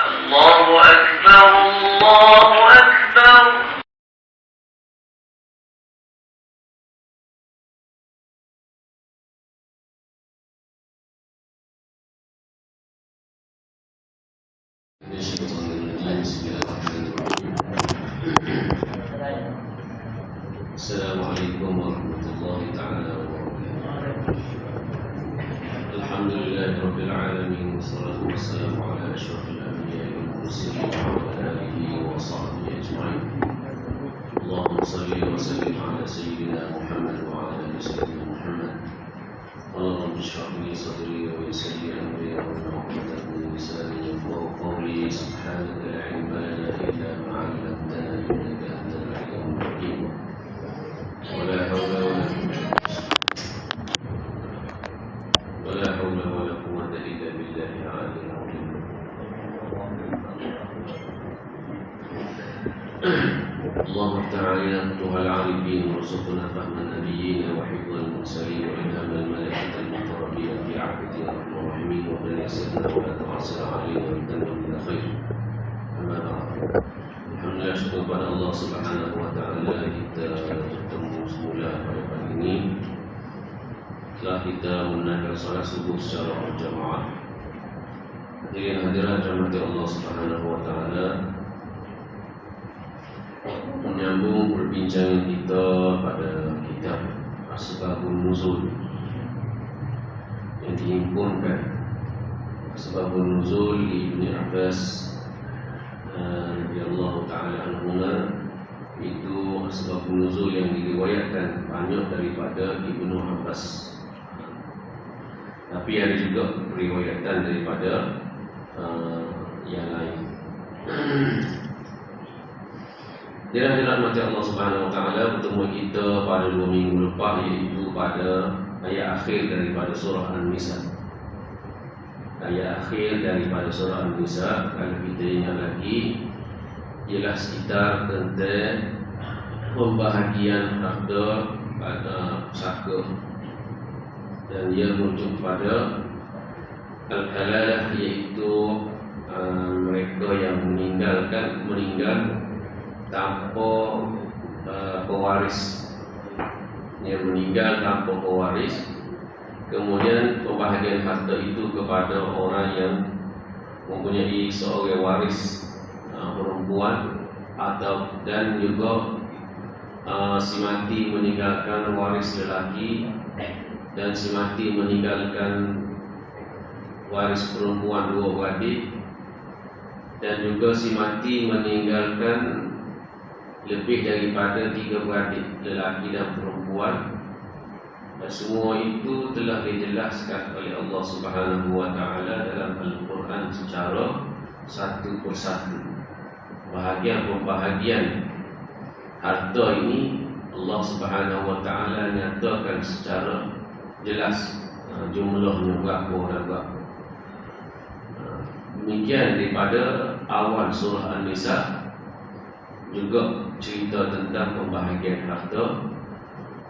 الله أكبر الله أكبر. Assalamualaikum warahmatullahi ta'ala wabarakatuh. Alhamdulillahirabbil alamin, wassalatu wassalamu ala asyrafil anbiya'i wal mursalin wa ala alihi wa sahbihi ajma'in. Allahumma shalli wa sallim ala sayyidina Muhammad wa ala ali sayyidina Muhammad. Allahumma ishrah li sadri wa yassir li amri wa hlul min lisani yafqahu qawli. Subhanaka la ilma lana illa ma 'allamtana innaka antal alimul hakim. ولا حول ولا قوة إلا بالله العلي العظيم. اللهم افتح علينا فتوح العارفين وارزقنا فهم النبيين وحفظ المرسلين وإلهام الملائكة المقربين في عهد يا أرحم الراحمين وبارك يسرنا ولا تعسر علينا وارزقنا من الخير. أما بعد. Alhamdulillah, syukur kepada Allah Subhanahu wa ta'ala, kita bertemu semula pada pagi ini. Setelah kita menunaikan salat subuh secara berjamaah, hadirin hadirat rahmati Allah Subhanahu wa ta'ala, menyambung perbincangan kita pada kitab Asbabun Nuzul yang dihimpunkan Asbabun Nuzul di Ibn Abbas radhiyallahu ta'ala anhuma. Itu sebab nuzul yang diriwayatkan banyak daripada Ibnu Abbas, tapi ada juga riwayatan daripada yang lain. Dia dirahmati Allah Subhanahu wa ta'ala, bertemu kita pada 2 minggu lepas, iaitu pada ayat akhir daripada surah An-Nisa. Ayat akhir daripada surah An-Nisa, kalau kita ingat lagi, ialah sekitar tentang pembahagian harta pada pusaka, dan ia merujuk pada al-halalah, iaitu mereka yang meninggal tanpa pewaris. Yang meninggal tanpa pewaris, kemudian pembahagian harta itu kepada orang yang mempunyai seorang waris perempuan, dan juga si mati meninggalkan waris lelaki, dan si mati meninggalkan waris perempuan 2 beradik, dan juga si mati meninggalkan lebih daripada 3 beradik lelaki dan perempuan. Dan semua itu telah dijelaskan oleh Allah Subhanahu wa ta'ala dalam Al-Quran secara satu persatu. Bahagian-pembahagian harta ini Allah Subhanahu wa ta'ala nyatakan secara jelas jumlahnya berapa dan berapa. Demikian daripada awal surah An-Nisa juga cerita tentang pembahagian harta,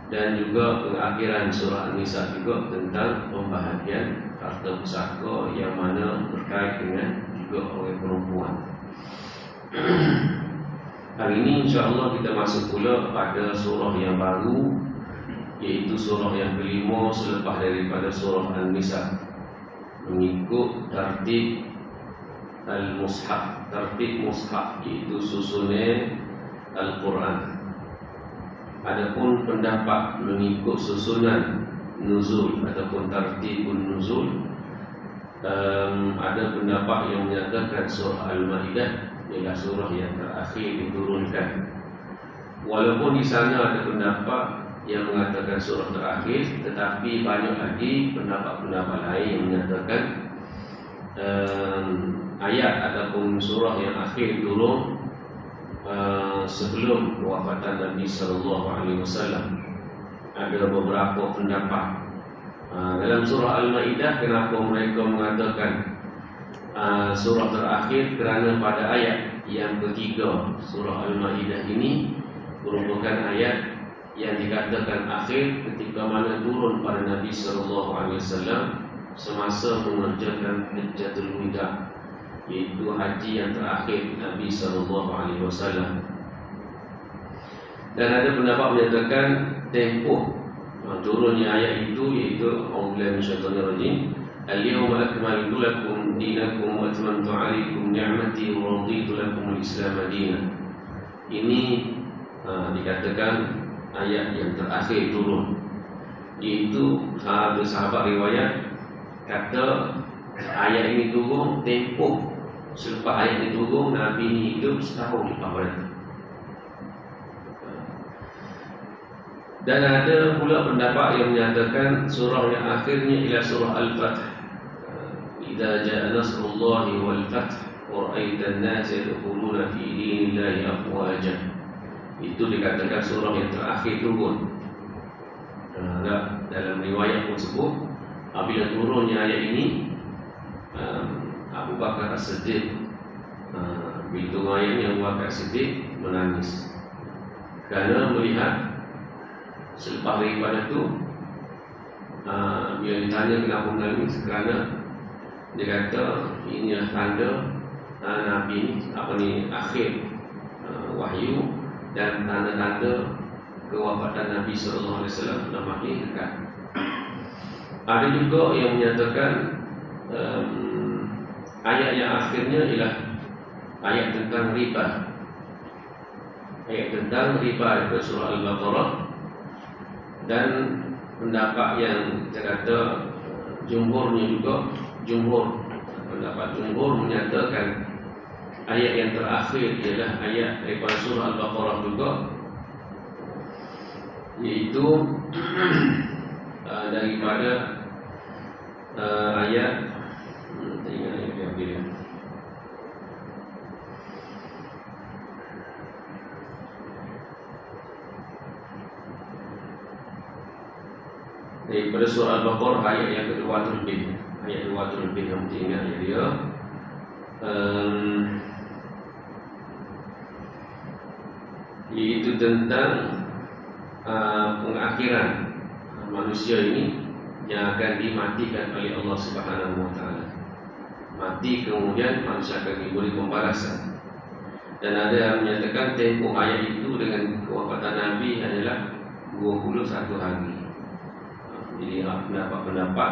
dan juga pengakhiran surah An-Nisa juga tentang pembahagian harta pusaka yang mana berkait dengan juga orang perempuan. Hari ini insya-Allah kita masuk pula pada surah yang baru, iaitu surah yang kelima selepas daripada surah An-Nisa, mengikut tertib al-mushaf, tertib mushaf, iaitu susunan Al-Quran. Adapun pendapat mengikut susunan nuzul ataupun tertibun nuzul, ada pendapat yang menyatakan surah Al-Maidah ialah surah yang terakhir diturunkan. Walaupun di sana ada pendapat yang mengatakan surah terakhir, tetapi banyak lagi pendapat-pendapat lain yang menyatakan ayat ataupun surah yang akhir turun sebelum kewafatan Nabi sallallahu alaihi wasallam. Ada beberapa pendapat dalam surah Al-Maidah. Kenapa mereka mengatakan surah terakhir? Kerana pada ayat yang ketiga surah Al-Maidah ini merupakan ayat yang dikatakan akhir ketika mana turun pada Nabi sallallahu alaihi wasallam semasa mengerjakan Hajjatul Wida. iaitu haji yang terakhir Nabi SAW. Dan ada pendapat menyatakan tempoh turunnya ayat itu iaitu A'udzubillahi minasyaitonir rajim, al-yawma akmaltu lakum dinakum wa atmamtu 'alaikum ni'mati wa raditu lakum al-Islam dinan. Ini dikatakan ayat yang terakhir turun, iaitu ada sahabat riwayat kata ayat ini turun tempoh selepas ayat ini turun, Nabi ini hidup setahun lepas pada. Dan ada pula pendapat yang menyatakan surah yang akhirnya ialah surah Al-Fath. Idza jaa nasrullahi wal fath wa ra'aita an-nasa yadkhuluna fi dinillahi afwaja. Itu dikatakan surah yang terakhir turun. Dalam riwayat tersebut, apabila turunnya ayat ini, Abu Bakar As-Siddiq, bila turun ayatnya, Abu Bakar As-Siddiq menangis kerana melihat selepas daripada itu, bila ditanya kenapa menangis, kerana dia kata inilah tanda Nabi akhir wahyu dan tanda-tanda kewafatan Nabi SAW sudah makin dekat. Ada juga yang menyatakan ayat yang akhirnya ialah ayat tentang riba. Ayat tentang riba itu surah Al-Baqarah. Dan pendapat yang kita kata jumhurnya juga, pendapat jumhur menyatakan ayat yang terakhir ialah ayat daripada surah Al-Baqarah juga, iaitu daripada ayat daripada surah Al-Baqarah ayat yang kedua terlebih, ayat 2 terlebih. Kamu ingat ya dia iaitu tentang pengakhiran manusia ini yang akan dimatikan oleh Allah Subhanahu Wa Taala. Mati kemudian manusia akan diberi pembalasan. Dan ada yang menyatakan tempoh ayat itu dengan kewafatan Nabi adalah 21 hari. Jadi pendapat-pendapat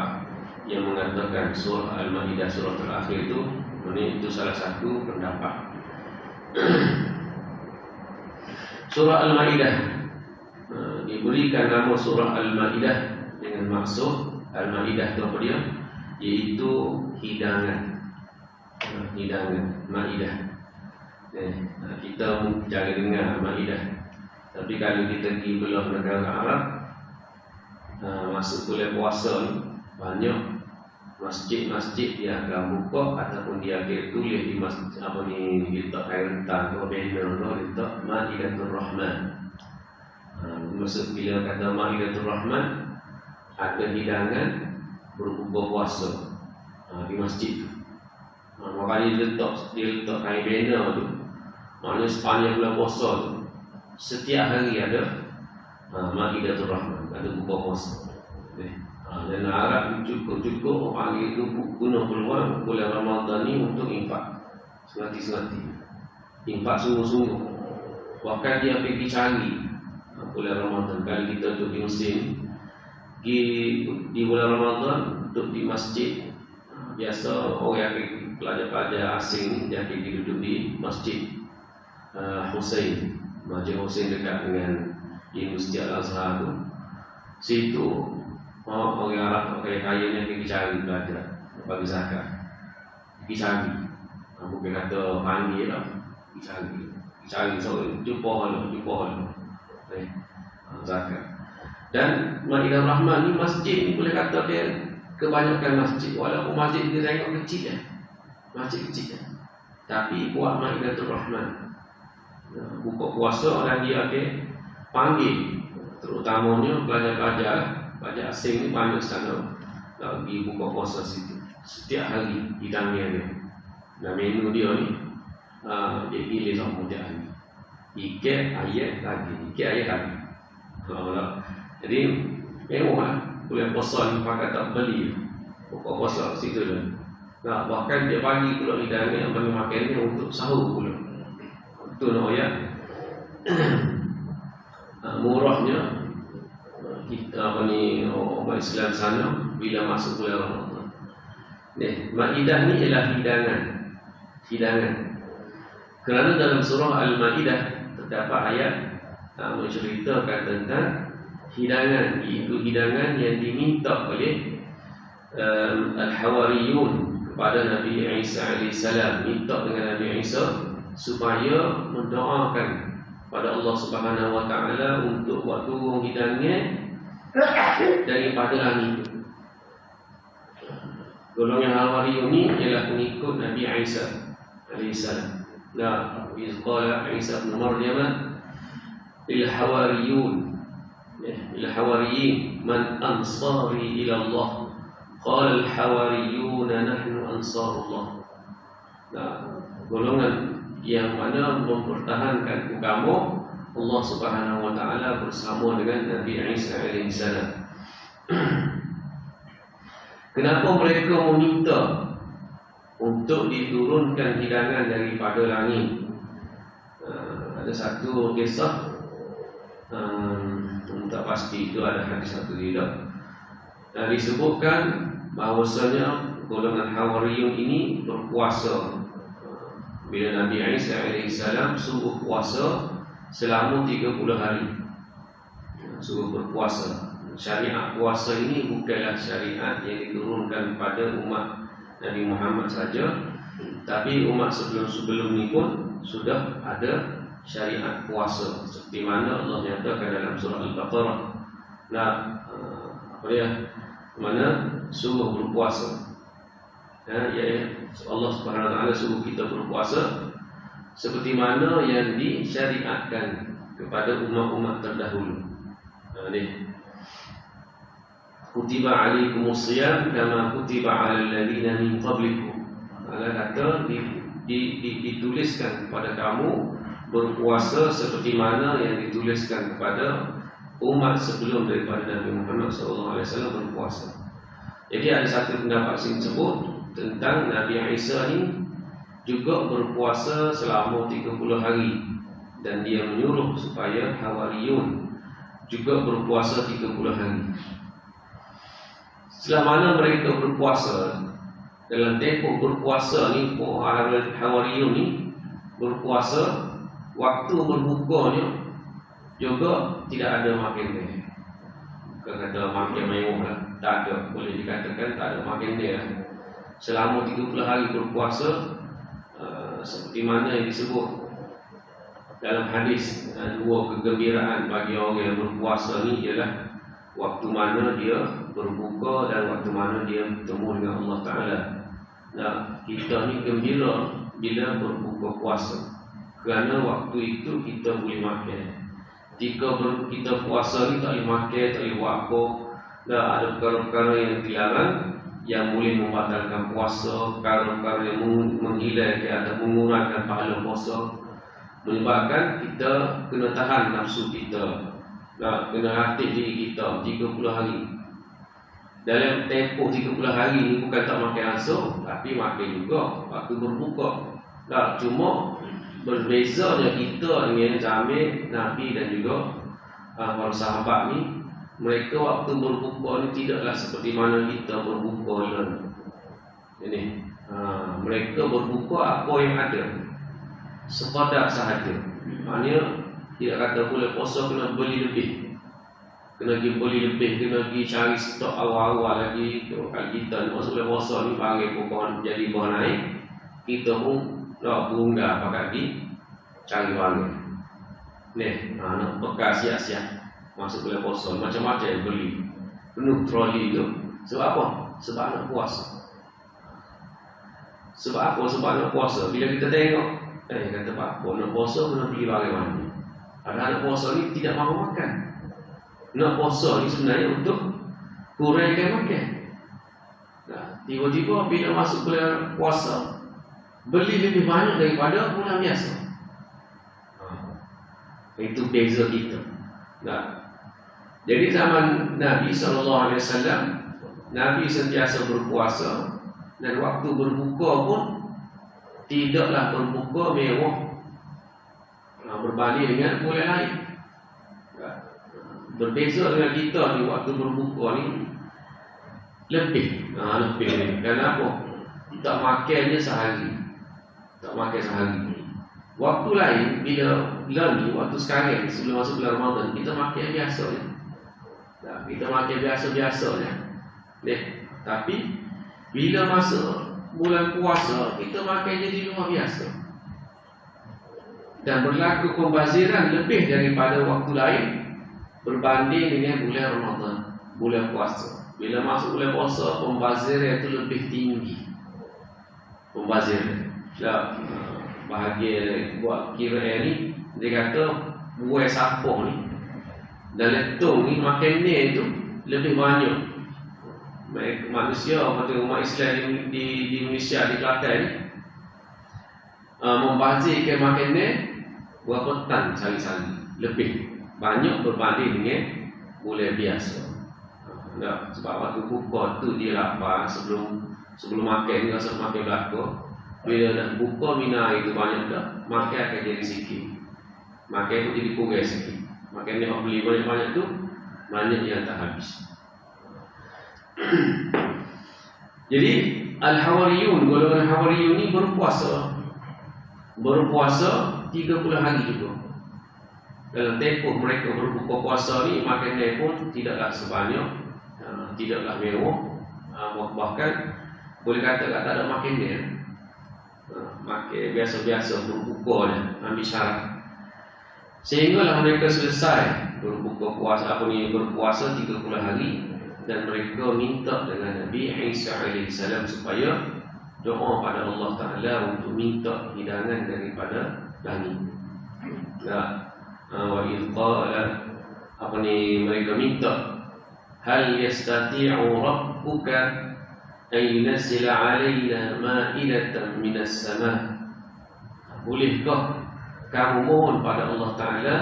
yang mengatakan surah Al-Ma'idah surah terakhir itu salah satu pendapat. Surah Al-Ma'idah diberikan nama surah Al-Ma'idah dengan maksud Al-Ma'idah itu apa dia? Iaitu hidangan. Hidangan Ma'idah. Kita jangan dengar Ma'idah, tapi kalau kita pergi belah negara Arab, masuk bulan puasa ni, banyak masjid-masjid dia akan buka ataupun dia akan tulis di masjid letak air rentan atau banner tu letak Ma'idatul Rahman. Maksud bila kata Ma'idatul Rahman, ada hidangan berbuka puasa di masjid tu. Makanya dia letak air banner tu, maknanya sepanjang bulan puasa tu setiap hari ada Ma'idatul Rahman, ada buka puasa. Dan Arab cukup panggil itu guna peluang bulan Ramadan ni untuk infak senati-senati, infak sungguh-sungguh. Bahkan dia pergi cari bulan Ramadan. Kalau kita duduk di musim di bulan Ramadan, duduk di masjid, biasa orang yang pelajar-pelajar asing dia pergi duduk di masjid Husain, Masjid Husain dekat dengan Universiti Al-Azhar tu. Situ orang Arab, orang kaya ni pergi cari belajar bagi zakat, pergi cari. Bukan kata panggil lah, pergi cari so jumpa zakat. Dan Ma'idah Rahman ni masjid ni boleh kata dia kebanyakan masjid, walaupun masjid dia tengok kecil masjid kecil tapi buat Ma'idatul Rahman. Buka puasa dan dia panggil, terutamanya pelajar asing ni banyak sana lagi buka puasa situ. Setiap hari hidangnya dia. Dan menu dia ni dia pilih sama setiap hari. Ikat ayat lagi. Jadi mewah lah. Bulan puasa ni pakai tak beli. Buka puasa situ dah. Nah, bahkan dia bagi pula hidangan yang bagi makannya untuk sahur pula. Itu namanya murahnya kita umat Islam sana bila masuk bulan Ramadan. Maidah ni ialah hidangan. Kerana dalam surah Al-Maidah terdapat ayat menceritakan tentang hidangan, iaitu hidangan yang diminta oleh Al-Hawariyun kepada Nabi Isa AS. Minta dengan Nabi Isa supaya mendoakan pada Allah Subhanahu Wa Taala untuk buat turun hidangan daripada langit. Golongan Hawariyun ini ialah pengikut Nabi Isa AS. Nah, qala Isa bin Maryam lil Hawariyun, lil Hawariyin, man ansari ila Allah. Qala al Hawariyun nahnu ansarullah. Nah, golongan yang mana mempertahankan agama Allah Subhanahu Wa Taala bersama dengan Nabi Isa AS. Kenapa mereka meminta untuk diturunkan hidangan daripada langit? Ada satu kisah, tak pasti itu ada hadis atau tidak. Disebutkan bahawasanya golongan Hawariyun ini berpuasa. Bila Nabi Isa AS suruh puasa selama 30 hari, suruh berpuasa. Syariat puasa ini bukanlah syariat yang diturunkan kepada umat Nabi Muhammad saja, tapi umat sebelum ini pun sudah ada syariat puasa, seperti mana Allah nyatakan dalam surah Al-Baqarah. Nah, mana suruh berpuasa. Allah Subhanahu Wa Taala suruh kita berpuasa seperti mana yang disyariatkan kepada umat-umat terdahulu. Kutiba alaikumus siyam kama kutiba alal ladzina min qablikum. Allah kata dituliskan kepada kamu berpuasa seperti mana yang dituliskan kepada umat sebelum daripada Nabi Muhammad SAW berpuasa. Jadi ada satu pendapat yang sebut tentang Nabi Isa ni juga berpuasa selama 30 hari, dan dia menyuruh supaya Hawariyun juga berpuasa 30 hari. Selama mana mereka berpuasa, dalam tempoh berpuasa ni, Hawariyun ni berpuasa, waktu berbukanya juga tidak ada makan dia. Bukan kata makan mewah lah, tak ada, boleh dikatakan tak ada makan dia lah. Selama 30 hari berpuasa, seperti mana yang disebut dalam hadis, dua kegembiraan bagi orang yang berpuasa ni ialah waktu mana dia berbuka dan waktu mana dia bertemu dengan Allah Ta'ala. Nah, kita ni gembira bila berbuka puasa, kerana waktu itu kita boleh makan. Jika kita puasa ni tak boleh makan, tak boleh buat apa, dah ada perkara-perkara yang dilarang yang boleh membatalkan puasa, perkara-perkara yang menghilangkan atau mengurangkan pahala puasa, menyebabkan kita kena tahan nafsu kita, kena latih diri kita 30 hari. Dalam tempoh 30 hari ni bukan tak makan langsung, tapi makan juga waktu berbuka. Cuma berbezanya kita dengan zaman Nabi dan juga para sahabat ni, mereka waktu berbuka ni tidaklah seperti mana kita berbuka ini. Mereka berbuka apa yang ada, sekadar sahaja. Maknanya tidak kata boleh puasa kena beli lebih, kena pergi beli lebih, kena pergi cari stok awal-awal lagi. Kalau kita masuk puasa ni panggil pohon jadi pohon naik, kita pun nak bunga pakai di cari barang ni, nak bekas siap-siap masuk bulan puasa, macam-macam beli, penuh troli tu. Sebab apa? Sebab nak puasa. Sebab apa? Sebab nak puasa. Bila kita tengok, kata apa nak puasa, kena pergi barang mana. Ada nak puasa ni tidak mahu makan. Nak puasa ni sebenarnya untuk kurangkan makan. Tiba-tiba bila masuk bulan puasa, beli lebih banyak daripada bulan biasa. Itu beza kita. Jadi zaman Nabi SAW, Nabi sentiasa berpuasa Dan waktu berbuka pun tidaklah berbuka mewah berbanding dengan bulan lain. Berbeza dengan kita ni, waktu berbuka ni lebih ni. Kenapa? Tak makan je sehari. Tak makan sehari. Waktu lain bila ni, waktu sekarang sebelum masuk bulan Ramadan, kita makan biasa je. Kita makan biasa-biasa je. Tapi bila masuk bulan puasa, kita makan jadi luar biasa. Dan berlaku pembaziran lebih daripada waktu lain berbanding dengan bulan Ramadan, bulan puasa. Bila masuk bulan puasa, pembaziran itu lebih tinggi. Pembaziran. Bahagia buat kira ni, dia kata buah sapah ni dan letung ni makan ni tu lebih banyak. Manusia atau umat Islam di Indonesia, di Kelantan ni membazirkan makan ni berapa tan sehari-hari, lebih banyak berbanding dengan bulan biasa. Sebab waktu buka tu dia lapar, sebelum makan ni rasa makan belakang. Bila nak buka mina itu banyak dah, makan akan jadi sikit. Makan tu jadi kurang sikit. Makan ni orang beli banyak-banyak tu, banyak yang tak habis. Jadi Al-Hawariyun, golongan Hawariyun ni berpuasa 30 hari juga. Dalam tempoh mereka berbuka puasa ni, makannya pun tidaklah sebanyak, tidaklah mewah, bahkan boleh kata tak ada makannya. Makan biasa-biasa berbuka je, ambil syarat. Sehinggalah mereka selesai berpuasa 30 hari, dan mereka minta dengan Nabi Isa AS supaya doa pada Allah Ta'ala untuk minta hidangan daripada langit. Wa idqala mereka minta, hal yastati'u rabbuka an yunazzila 'alaina ma'idatan minas sama'. Bolehkah kamu mohon pada Allah Ta'ala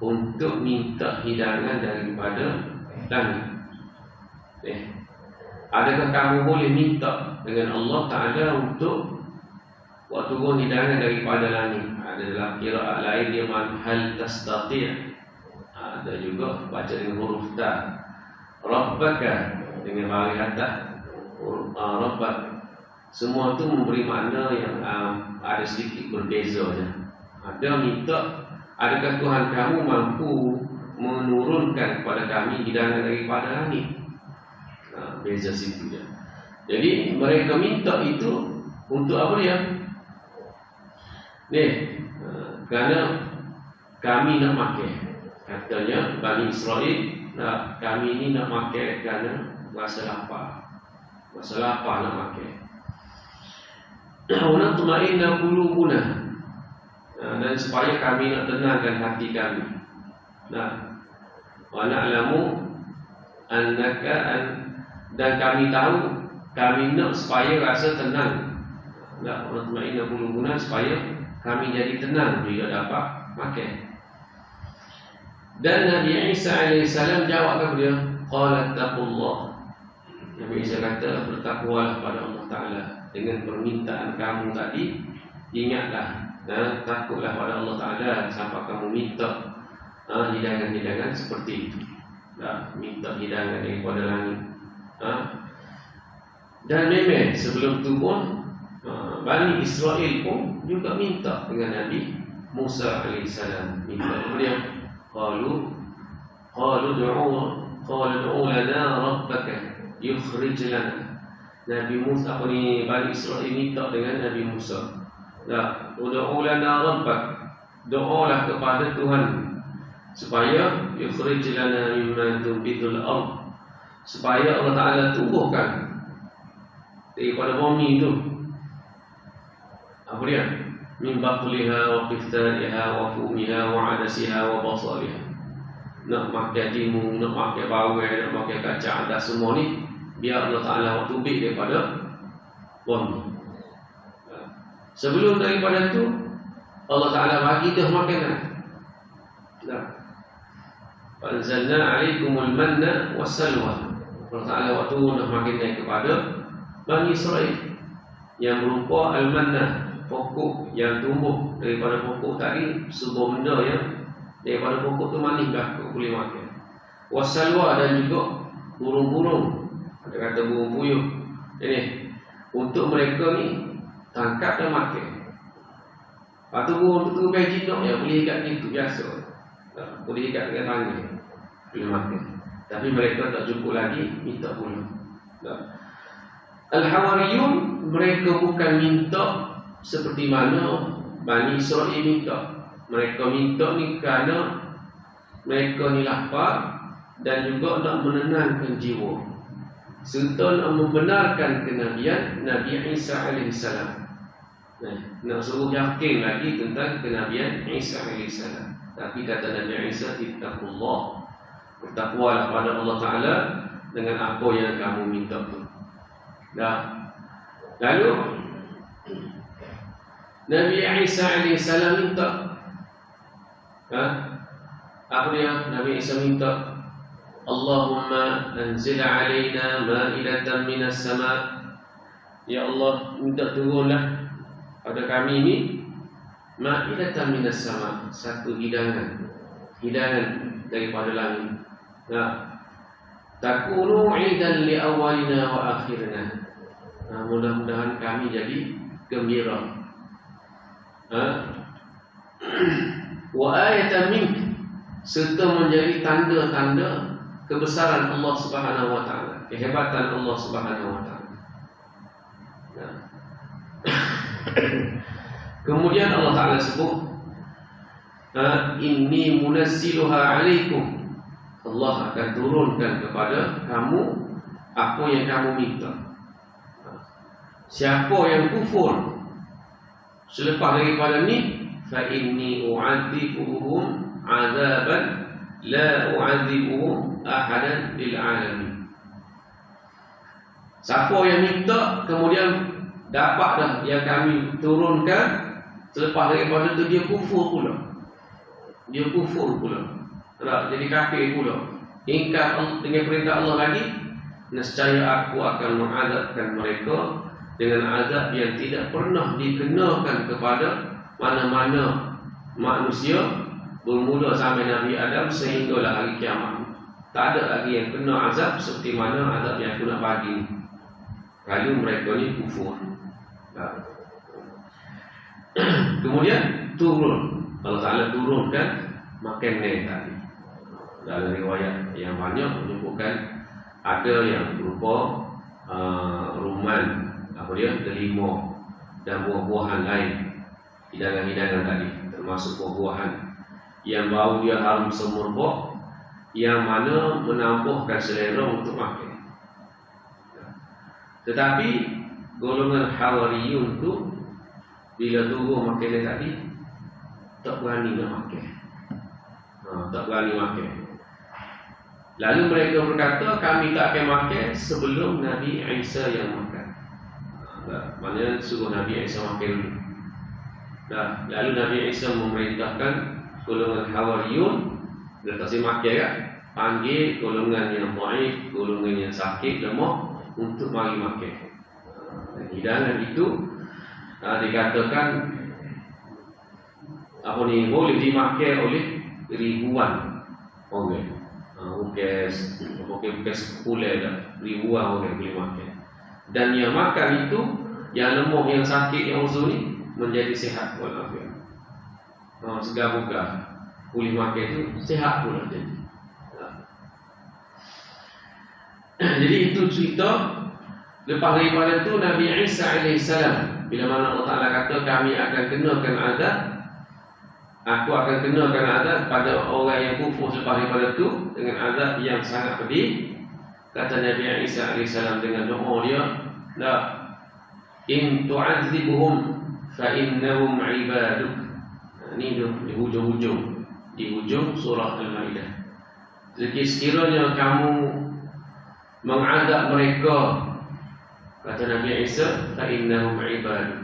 untuk minta hidangan daripada langit? Adakah kamu boleh minta dengan Allah Ta'ala untuk buat turun hidangan daripada langit? Ada dalam qiraat lain dia hal tastati'. Ada juga baca dengan huruf ta. Rabbaka dengan baris atas Rabbak. Semua tu memberi makna yang ada sedikit berbeza je. Ada minta, adakah Tuhan kamu mampu menurunkan kepada kami hidangan daripada langit? Beza situ je. Jadi mereka minta itu untuk apa dia? Kerana kami nak makan. Katanya Bani Israel, kami ni nak makan kerana rasa lapar. Rasa lapar nak makan. Wa natma'inna qulubuna, dan supaya kami nak tenangkan hati kami. Wa na'lamu annaka dan kami tahu, kami nak supaya rasa tenang. Wa natma'inna qulubuna, supaya kami jadi tenang bila dapat makan. Dan Nabi Isa AS jawab kepada dia, qala taqullah. Nabi Isa kata, bertakwalah pada Allah Ta'ala. Dengan permintaan kamu tadi, ingatlah dan takutlah pada Allah Ta'ala sampai kamu minta hidangan-hidangan seperti itu. Minta hidangan daripada langit. Dan memang sebelum itu pun Bani Israel pun juga minta dengan Nabi Musa AS. Minta kemudian qalu du'u lana rabbaka yukhrij lana. Nabi Musa Bani Israel minta dengan Nabi Musa, ud'u lana rabbak, doalah kepada Tuhan supaya yukhrij lana mimma tunbitul ardh, supaya Allah Ta'ala tumbuhkan daripada bumi itu apa dia? Min baqliha wa qithariha wa fumiha wa adasiha wa basaliha. Nak makan timun, nak makan bawang, nak makan kacang, dah semua ni biar Allah Ta'ala tubik daripada bumi. Sebelum daripada itu Allah Ta'ala bagi dah makanan. Anzalna 'alaikumul manna wassalwa. Allah Ta'ala waktu nak makanan kepada Bani Israel yang berupa al-manna, pokok yang tumbuh daripada pokok tadi, sebuah benda yang daripada pokok tu manis dah boleh makan. Wasalwa, dan juga burung-burung, ada kata burung puyuh ini, untuk mereka ni tangkap dan makan. Lepas tu burung tu bagi jinak yang boleh ikat gitu biasa, boleh ikat dengan tangan, boleh makan. Tapi mereka tak cukup lagi, minta pula. Al-Hawariyun, mereka bukan minta seperti mana Bani Israel minta. Mereka minta ni kerana mereka ni lapar dan juga nak menenangkan jiwa, serta nak membenarkan kenabian Nabi Isa AS. Nak suruh yakin lagi tentang kenabian Isa AS. Tapi kata Nabi Isa, ittaqullah, bertakwalah pada Allah Ta'ala dengan apa yang kamu minta tu. Lalu Nabi Isa AS minta, apa dia? Nabi Isa minta, Allahumma anzil alaina ma'idatan minas sama'. Ya Allah, minta turunlah pada kami ni ma'idatan minas sama', satu hidangan daripada langit. Takunu 'idan li awwalina wa akhirina. Mudah-mudahan kami jadi gembira. Wa ayatan mink, serta menjadi tanda-tanda kebesaran Allah Subhanahu wa taala, kehebatan Allah Subhanahu wa taala. Kemudian Allah Taala sebut, inni munazziluha 'alaikum, Allah akan turunkan kepada kamu apa yang kamu minta. Siapa yang kufur selepas daripada ni, fa inni u'adzibuhum 'adzaban la u'adzibuhum ahadan lil 'alamin. Siapa yang minta kemudian dapat dah yang kami turunkan, selepas daripada tu dia kufur pula. Jadi kafir pula, ingkar dengan perintah Allah lagi, nescaya aku akan mengazabkan mereka dengan azab yang tidak pernah dikenakan kepada mana-mana manusia bermula sampai Nabi Adam sehinggalah hari kiamat. Tak ada lagi yang kena azab seperti mana azab yang aku nak bagi kalau mereka ni kufur. Kemudian turun, Allah Ta'ala turunkan makanan tadi. Dalam riwayat yang banyak menyebutkan ada yang berupa rumman, apa dia, delima dan buah-buahan lain, hidangan-hidangan tadi, termasuk buah-buahan yang bau dia harum semerbak, yang mana menampuhkan selera untuk makan. Tetapi golongan Hawariyun tu bila turun makanan tadi tak berani nak makan, tak berani makan. Lalu mereka berkata, kami tak akan makan sebelum Nabi Isa yang makan. Maknanya suruh Nabi Isa makan dulu. Lalu Nabi Isa memerintahkan golongan Hawariyun, dia tak boleh makan kan, panggil golongan yang dhaif, golongan yang sakit, lemah, untuk mari makan. Hidangan itu dikatakan apa ni, boleh dimakan oleh ribuan orang. Bukan sepuluh dah, ribuan orang boleh makan. Dan yang makan itu, yang lemah, yang sakit, yang uzur ni menjadi sihat walafiat. Segar-bugar boleh makan itu, sihat pula jadi. Jadi itu cerita. Lepas daripada itu Nabi Isa AS, bila mana Allah Ta'ala kata kami akan kenakan azab, aku akan kenakan azab pada orang yang kufur selepas daripada itu dengan azab yang sangat pedih. Kata Nabi Isa AS dengan doa dia, la in tu'adzibuhum fa innahum ibaduk. Ini di hujung surah Al-Maidah. Jadi sekiranya kamu mengazab mereka, kata Nabi Isa, fa innahum ibaduk,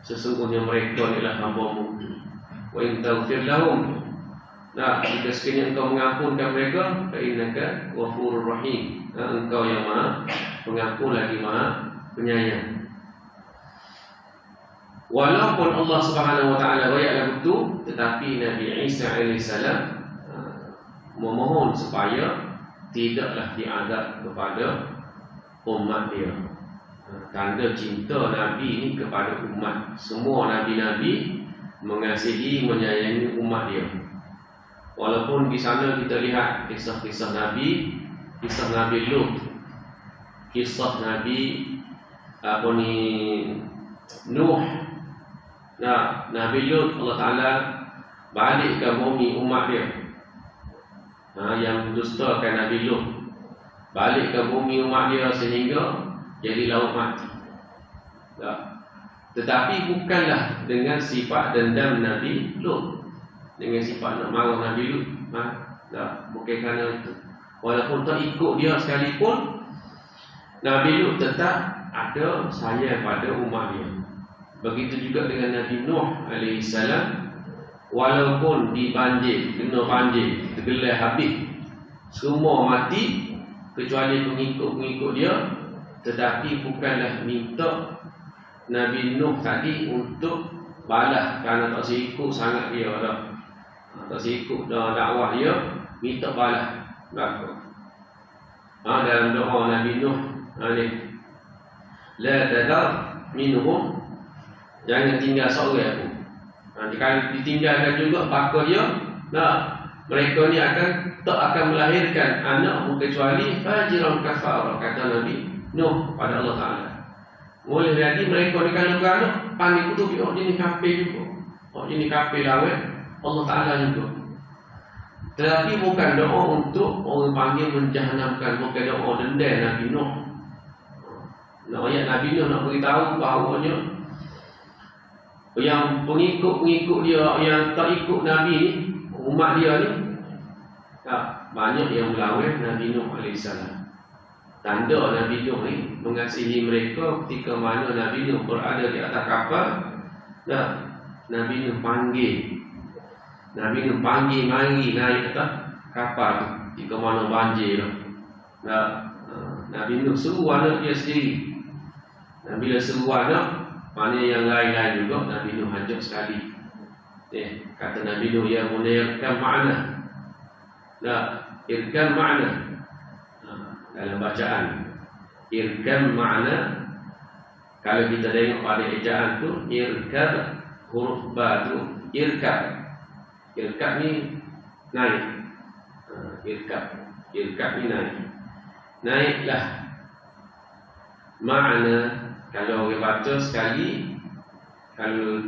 sesungguhnya mereka adalah hamba-Mu. Wa in taghfir lahum, jika sekiranya engkau mengampunkan mereka, fa innaka ghafurur rahim, engkau yang maha pengampun lagi maha penyayang. Walaupun Allah Subhanahu wa taala royak betul, tetapi Nabi Isa alaihissalam memohon supaya tidaklah diadab kepada umat dia. Tanda cinta Nabi ini kepada umat. Semua Nabi-Nabi mengasihi, menyayangi umat dia. Walaupun di sana kita lihat kisah-kisah Nabi, kisah Nabi Lut, kisah Nabi Nuh. Nah, Nabi Lut Allah Ta'ala balik ke bumi umat dia, yang mendustakan Nabi Lut, balik ke bumi umat dia sehingga jadi lauk mati. Tetapi bukanlah dengan sifat dendam Nabi Lut, dengan sifat nak marah Nabi Lut. Bukan kerana itu. Walaupun tak ikut dia sekalipun, Nabi Lut tetap ada sayang pada umat dia. Begitu juga dengan Nabi Nuh alaihissalam. Walaupun kena banjir, tergelai habis, semua mati kecuali pengikut-pengikut dia, tetapi bukanlah minta Nabi Nuh tadi untuk balas kerana tak sikut sangat dia dah. Tak sikut dah dakwah dia, minta balas. Dalam doa Nabi Nuh ni, la tadar minhum, jangan tinggal seorang pun. Kalau ditinggalkan juga bakal dia, mereka ni tak akan melahirkan anak kecuali fajiran kafar, kata Nabi Nuh pada Allah Ta'ala. Boleh jadi mereka ni kalau anak panggil kutub, jenis kafir juga, jenis kafir lawet Allah Ta'ala juga. Tetapi bukan doa untuk orang panggil menjahanamkan, bukan doa dendam Nabi Nuh. Ayat Nabi Nuh nak beritahu bahawanya yang pengikut-pengikut dia yang tak ikut Nabi ni, umat dia ni, banyak yang melawan Nabi Nuh alaihissalam. Tanda Nabi Nuh ni mengasihi mereka ketika mana Nabi Nuh berada di atas kapal. Nabi Nuh panggil mari naik atas kapal tu ketika mana banjir tu. Nabi Nuh seru anak dia sendiri. Bila seru anak, mana yang lain-lain juga Nabi Nuh ajak sekali. Kata Nabi Nuh, ya bunayya irkam ma'ana. Irkam ma'ana. Dalam bacaan irkam ma'ana, kalau kita tengok pada ejaan tu, irkab, huruf ba tu irkab. Irkab ni naik. Irkab ni naik. Naiklah. Ma'ana, kalau orang baca sekali, kalau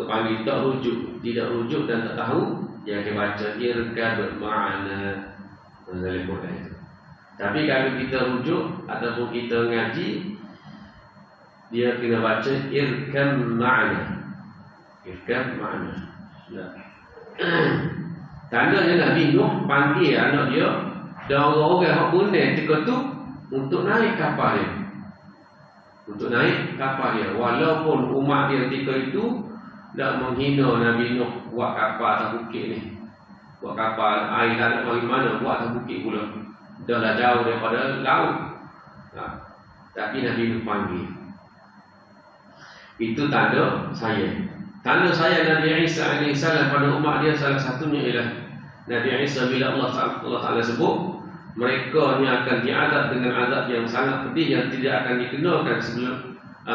panggil tak rujuk, tidak rujuk dan tak tahu, dia akan baca irkab ma'ana dalam Quran itu. Tapi kalau kita rujuk ataupun kita ngaji, dia kena baca irkam ma'ana. Irkam ma'ana. Tandanya Nabi Nuh panggil anak dia dan orang-orang yang guna ketika tu untuk naik kapal dia. Walaupun umat dia ketika itu tak menghina Nabi Nuh buat kapal atas bukit ni. Buat kapal air tak ada bagaimana, buat atas bukit pula. Dah lah jauh daripada laut. Tapi Nabi Nuh panggil. Itu tanda sayang. Tanda sayang Nabi Isa alaihissalam pada umat dia salah satunya ialah Nabi Isa bila Allah Ta'ala sebut mereka ni akan diadab dengan azab yang sangat pedih yang tidak akan dikenakan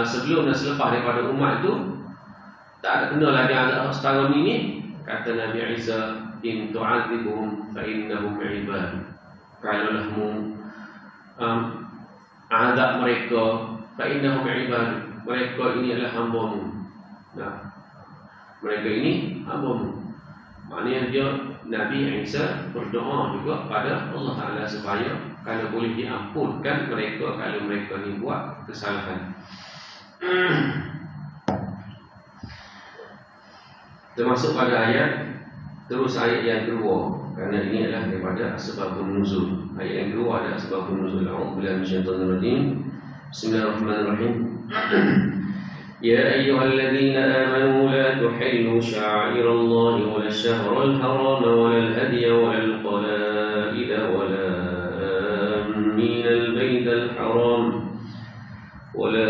sebelum dan selepas daripada umat itu. Tak ada kena lagi azab setahun ini. Kata Nabi Isa, in tu'adzibuhum fa innahum ibad. Kalaulah azab mereka, fa innahum ibad, mereka ini adalah hamba-Mu. Mereka ini hamba-Mu. Maknanya dia Nabi Isa berdoa juga pada Allah Ta'ala supaya kalau boleh diampunkan mereka kalau mereka ni buat kesalahan. Termasuk pada ayat yang kedua, kerana ini adalah daripada asbabun nuzul. Ayat yang kedua adalah asbabun nuzul. A'udzubillahi minasyaitonir rajim. Bismillahirrahmanirrahim. يا أيها الذين آمنوا لا تحلوا شعائر الله ولا الشهر الحرام ولا الهدي ولا القلائد ولا آمين البيت الحرام ولا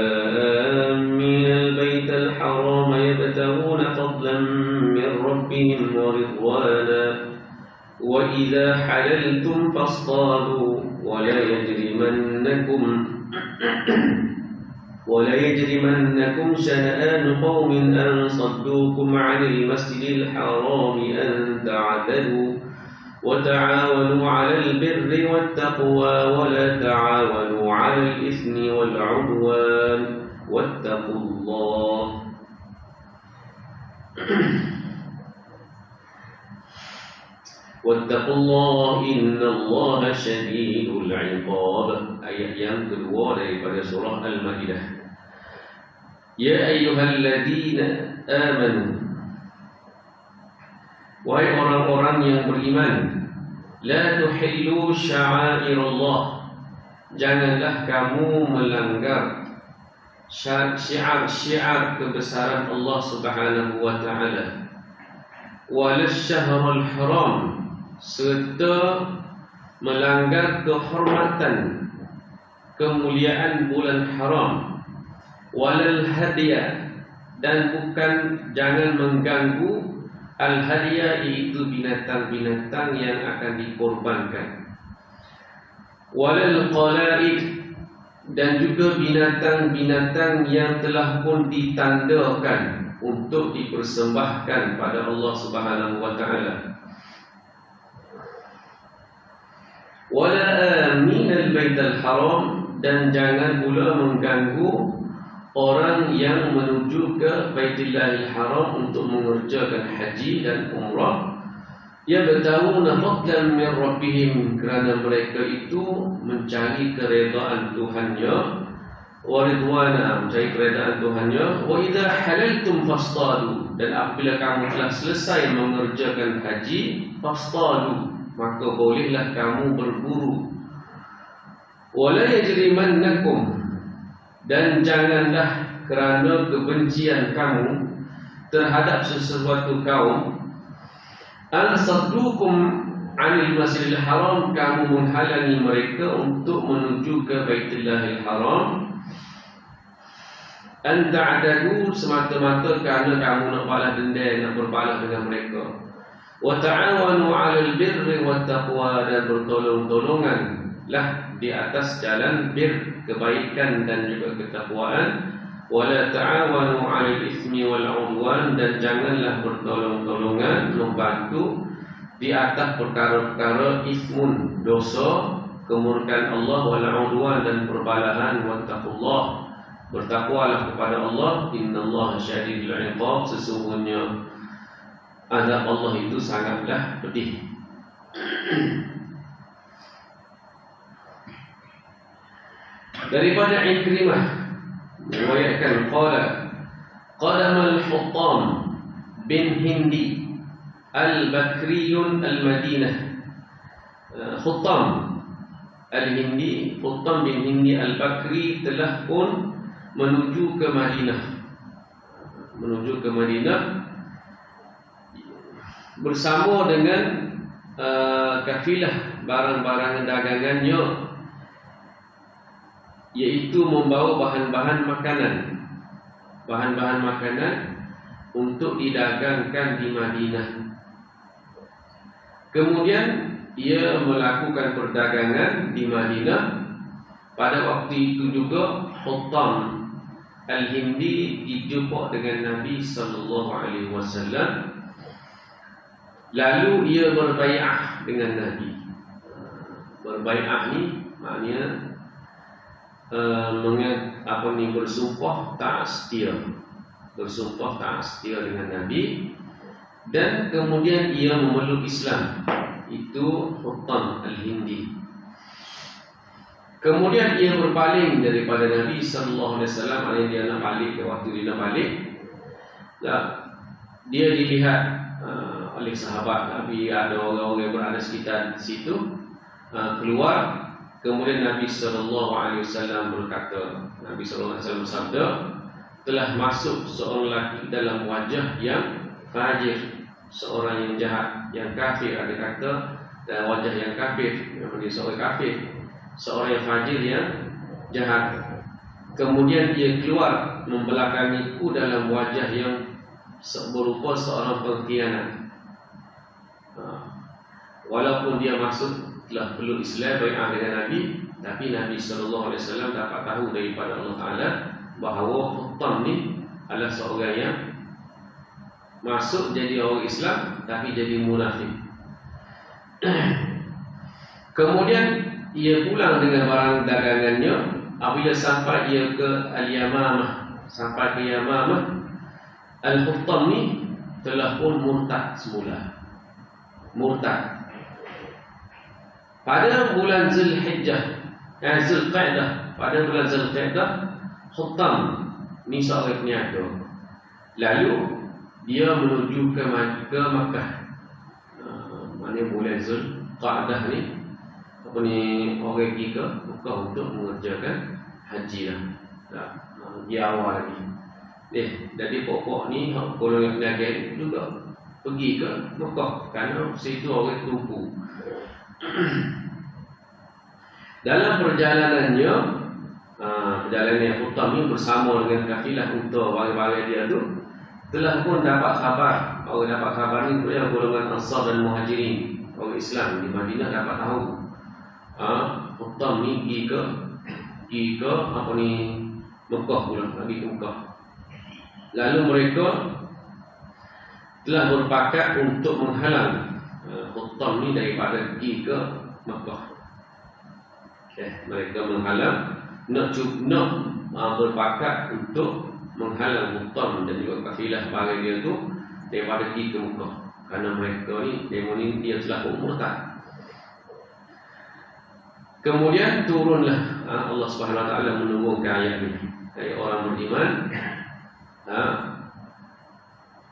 فضلا من ربهم ورضوانا وإذا حللتم فاصطادوا ولا يجرمنكم شنآن قوم أن صدوكم عن المسجد الحرام أن تعتدوا وتعاونوا على البر والتقوى ولا تعاونوا على الإثم والعدوان واتقوا الله inna Allah syadidul iqab. Ayat yang kedua daripada surah Al-Maidah. Ya ayyuhalladzina amanu, wahai orang-orang yang beriman, la tuhillu sya'airallah, janganlah kamu melanggar syiar-syiar kebesaran Allah Subhanahu wa taala, wal syahrul haram, serta melanggar kehormatan kemuliaan bulan haram, walal hadiah, dan bukan jangan mengganggu al hadiah, itu binatang-binatang yang akan dikorbankan, walal qalaid, dan juga binatang-binatang yang telah pun ditandakan untuk dipersembahkan pada Allah Subhanahu wa taala. Wala aminal baital haram, dan jangan pula mengganggu orang yang menuju ke Baitullahil Haram untuk mengerjakan haji dan umrah. Yabtaguna fadlan min rabbihim, kerana mereka itu mencari keredaan Tuhannya, wa ridwana, mencari keredaan Tuhannya. Wa idza halaltum fastadu, dan apabila kamu telah selesai mengerjakan haji, fastadu, maka bolehlah kamu berburu. Wala yajrimannakum, dan janganlah kerana kebencian kamu terhadap sesuatu kaum, an saddukum 'anil masjidil haram, kamu menghalangi mereka untuk menuju ke Baitullahil Haram, an ta'tadu, semata-mata kerana kamu nak balas dendam, nak berbalas dengan mereka. Wa ta'awanu 'alal birri wat taqwa, dan bertolong-tolonganlah di atas jalan bir, kebaikan dan juga ketakwaan. Wala ta'awanu 'alal itsmi wal 'udwan, dan janganlah bertolong-tolongan membantu di atas perkara-perkara ismun, dosa, kemurkaan Allah, wal 'udwan, dan perbalahan. Wattaqullah, bertakwalah kepada Allah. Innallaha syadidul iqab, sesungguhnya azab Allah itu sangatlah pedih. Daripada Ikrimah meriwayatkan qadamal Huttam bin Hindi al-Bakriyun al-Madinah. Huttam al-Hindi, Huttam bin Hindi al-Bakri telah pun menuju ke Madinah bersama dengan kafilah barang-barang dagangannya, yaitu membawa bahan-bahan makanan untuk didagangkan di Madinah. Kemudian ia melakukan perdagangan di Madinah. Pada waktu itu juga Huttam al-Hindi dijumpa dengan Nabi sallallahu alaihi wasallam. Lalu ia berbai'ah dengan Nabi. Berbai'ah ni maknanya bersumpah tak setia dengan Nabi, dan kemudian ia memeluk Islam. Itu Huttam al-Hindi. Kemudian ia berpaling daripada Nabi sallallahu alaihi wasallam. Dia nak balik, waktu dia nak balik, dia dilihat oleh sahabat Nabi, ada orang-orang yang berada sekitar situ, keluar. Kemudian Nabi sallallahu alaihi wasallam berkata, Nabi sallallahu alaihi wasallam bersabda, telah masuk seorang lelaki dalam wajah yang fajir, seorang yang jahat, yang kafir. Ada kata wajah yang kafir, dia seorang kafir, seorang yang fajir, yang jahat. Kemudian dia keluar membelakangiku dalam wajah yang berupa seorang pengkhianat. Walaupun dia telah peluk Islam, bai'ah dengan Nabi, tapi Nabi SAW dapat tahu daripada Allah Ta'ala bahawa Huttam ni adalah seorang yang masuk jadi orang Islam tapi jadi munafik. Kemudian ia pulang dengan barang dagangannya. Apabila sampai ia ke Al-Yamamah, sampai ke Yamamah, Al-Huttam ni telah pun murtad semula. Murtad. Pada bulan Zulhijjah, Zulqa'dah, pada bulan Zulqa'dah, Huttam ni seorang peniaga. Lalu dia menuju ke Makkah. Mana bulan Zulqa'dah ni, apa ni, orang pergi ke Makkah untuk mengerjakan haji lah. Dia awal lagi. Jadi pokok ni golongan peniaga juga pergi ke Makkah kerana situ orang tumpu. Dalam perjalanannya, perjalanan Huttam ni bersama dengan kafilah untuk barang-barang dia tu, telah pun dapat khabar. Orang dapat khabar ni golongan Ansar dan Muhajirin, orang Islam di Madinah dapat tahu Huttam ni pergi ke apa ni, Mekah pula, pergi ke Mekah. Lalu mereka telah berpakat untuk menghalang Huttam ni daripada pergi ke Mekah. Mereka menghalang, nak berpakat untuk menghalang Huttam dan juga kafilah barang dia tu daripada pergi ke Mekah. Kerana mereka ni, demo ni dia telah murtad. Kemudian turunlah Allah Subhanahu Wa Taala menurunkan ayat ini. Hai orang beriman,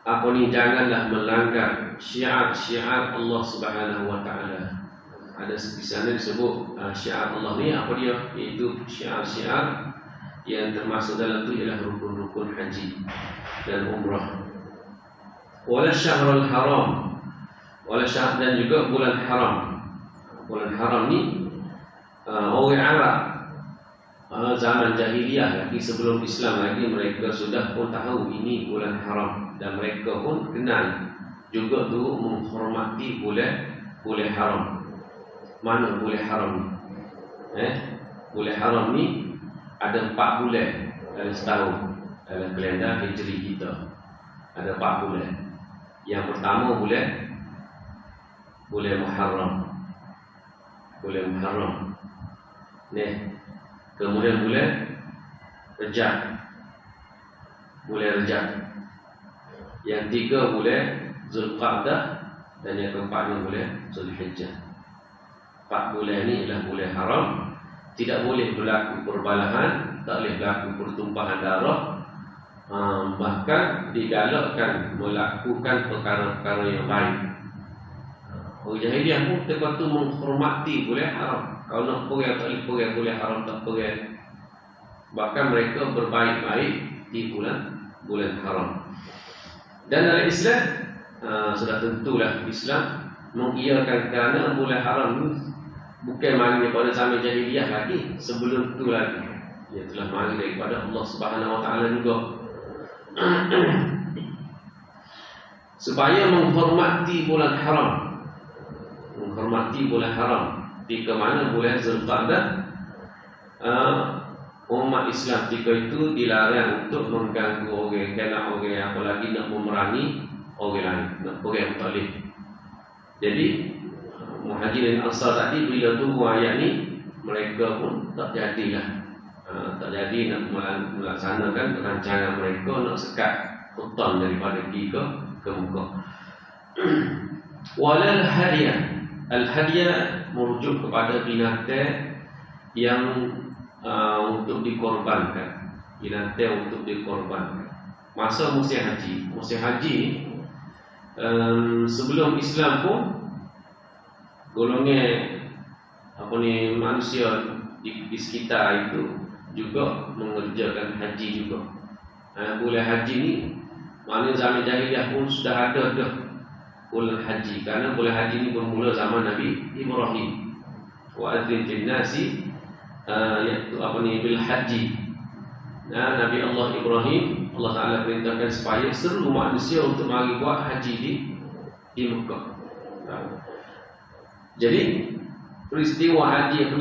apa ni, janganlah melanggar syiar-syiar Allah Subhanahu Wa Taala. Ada di sana disebut syiar Allah ni apa dia? Iaitu syiar-syiar yang termasuk dalam itu ialah rukun-rukun haji dan umrah. Wala syahrul haram, wala syahr, dan juga bulan haram. Bulan haram ni orang Arab zaman jahiliyah lagi, sebelum Islam lagi, mereka sudah pun tahu ini bulan haram dan mereka pun kenal juga tu menghormati bulan haram. Mana bulan haram ni? Bulan haram ni ada 4 bulan dalam setahun dalam kalender Hijri kita. Ada 4 bulan. Yang pertama bulan Muharram. Bulan Muharram. Kemudian bulan Rejab. Bulan Rejab. Yang 3 bulan Zulqa'dah, dan yang keempat ni bulan Zulhijjah. 4 bulan ni ialah bulan haram. Tidak boleh berlaku perbalahan, tak boleh berlaku pertumpahan darah, bahkan digalakkan melakukan perkara-perkara yang baik. Orang jahiliah pun ketika tu menghormati bulan haram. Kalau nak pergi tak boleh pergi bulan haram, tak pergi. Bahkan mereka berbaik-baik di bulan haram. Dan dalam Islam sudah tentulah Islam mengiyakan kerana bulan haram ni bukan mari daripada zaman jahiliyah lagi, sebelum tu lagi dia telah mari daripada Allah Subhanahu Wa Taala juga. Supaya menghormati bulan haram, menghormati bulan haram di mana bulan Zulqa'dah, umat Islam ketika itu dilarang untuk mengganggu orang, kena orang, apalagi nak memerangi orang lain, nak perang tak boleh. Jadi Muhajirin Ansar tadi bila tunggu ayat ni, mereka pun tak jadilah, tak jadi nak melaksanakan rancangan mereka nak sekat Huttam daripada pergi ke Mekah. Walal hadiah, al-hadiah merujuk kepada binatang yang untuk dikorbankan, binatang untuk dikorbankan. Masa musim haji sebelum Islam pun golongan manusia di sekitar itu juga mengerjakan haji juga. Bulan haji ni, mana zaman jahiliyah pun sudah ada dah bulan haji, kerana bulan haji ni bermula zaman Nabi Ibrahim. Wa adzin fil nasi bil haji. Nabi Allah Ibrahim Allah Ta'ala perintahkan supaya seluruh manusia untuk mari buat haji di Mekah. Jadi peristiwa haji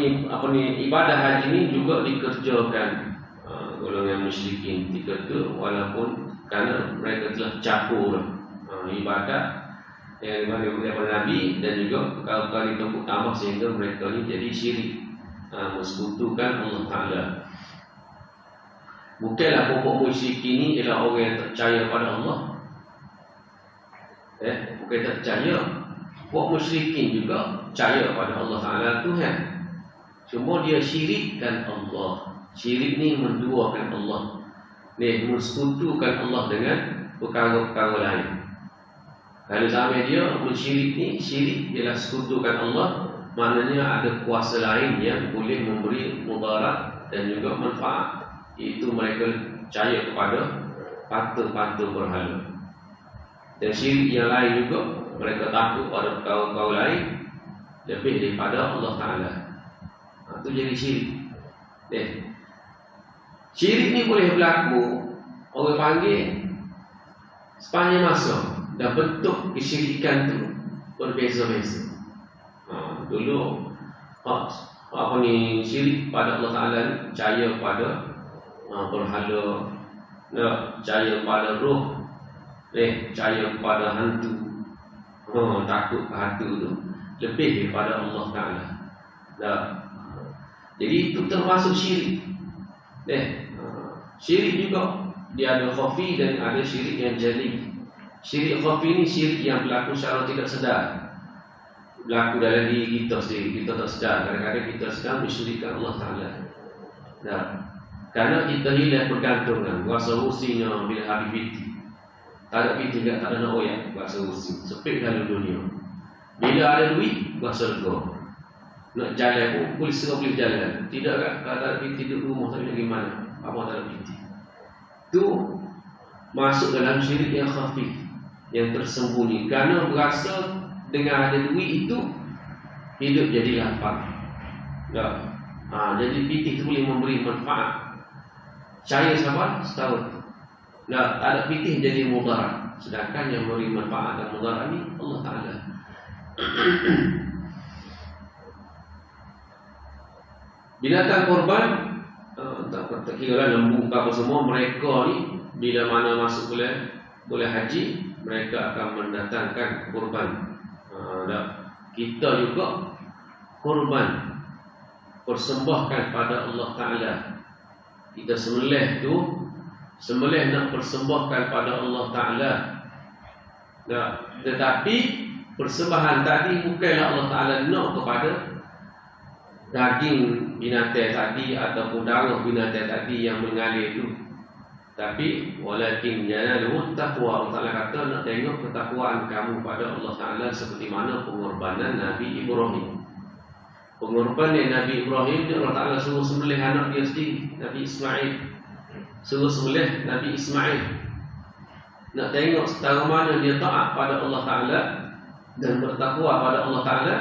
ibadah haji ini juga dikerjakan golongan musyrikin ketika itu, walaupun kerana mereka telah campur ibadat yang daripada Nabi dan juga perkara-perkara itu utama sehingga mereka ini jadi syirik, mensekutukan Allah Ta'ala. Bukanlah pokok musyrik ini ialah orang yang tak percaya pada Allah. Bukan tak percaya. Pokok musyrikin juga percaya pada Allah Ta'ala Tuhan. Cuma dia syirikkan Allah. Syirik ni menduakan Allah. Mensekutukan Allah dengan perkara-perkara lain. Kalau sampai dia mensyirik ni, syirik ialah sekutukan Allah, maknanya ada kuasa lain yang boleh memberi mudarat dan juga manfaat. Itu mereka percaya kepada patung-patung berhala. Dan syirik yang lain juga, mereka takut pada perkara-perkara lain lebih daripada Allah Ta'ala. Itu jadi syirik. Syirik ni boleh berlaku, orang panggil sepanjang masa, dan bentuk kesyirikan tu berbeza-beza. Dulu syirik pada Allah Ta'ala ni percaya pada berhala, percaya pada roh, percaya pada hantu, takut ke hantu tu lebih daripada Allah Ta'ala. Jadi itu termasuk syirik. Syirik juga dia ada khafi dan ada syirik yang jali. Syirik khafi ni syirik yang berlaku secara tidak sedar, berlaku dalam diri kita sendiri, kita tak sedar. Kadang-kadang kita sedang mensyirikkan Allah Ta'ala. Kerana kita hilang pergantungan, kuasa rusinya bila habis piti. Tak ada piti tak ada nak oyak, kuasa rusi sepik dalam dunia. Bila ada duit, kuasa lega. Nak jalan pun boleh boleh jalan. Tidak kan? Kalau tak ada piti duduk rumah tak boleh gimana? Apa tak ada piti? Itu masuk dalam syirik yang khafif, yang tersembunyi. Kerana berasa dengan ada duit itu hidup jadi lapang. Jadi piti itu boleh memberi manfaat. Cahaya sabar setahun. Tak ada piti jadi mudarat. Sedangkan yang memberi manfaat dan mudarat ini Allah Ta'ala. Binatang korban, tak kira lembu apa semua, mereka ni bila mana masuk boleh haji, mereka akan mendatangkan korban. Kita juga korban, persembahkan pada Allah Ta'ala. Kita sembelih tu, sembelih nak persembahkan pada Allah Ta'ala. Tetapi persembahan tadi bukanlah Allah Ta'ala nak kepada daging binatang tadi ataupun darah binatang tadi yang mengalir itu. Tapi walakin yanaluhu taqwa. Allah Ta'ala kata nak tengok ketakwaan kamu pada Allah Ta'ala seperti mana pengorbanan Nabi Ibrahim. Pengorbanan Nabi Ibrahim dia Allah Ta'ala suruh sembelih anak dia sendiri, Nabi Ismail. Suruh sembelih Nabi Ismail. Nak tengok setara mana dia taat pada Allah Ta'ala dan bertakwa pada Allah Ta'ala.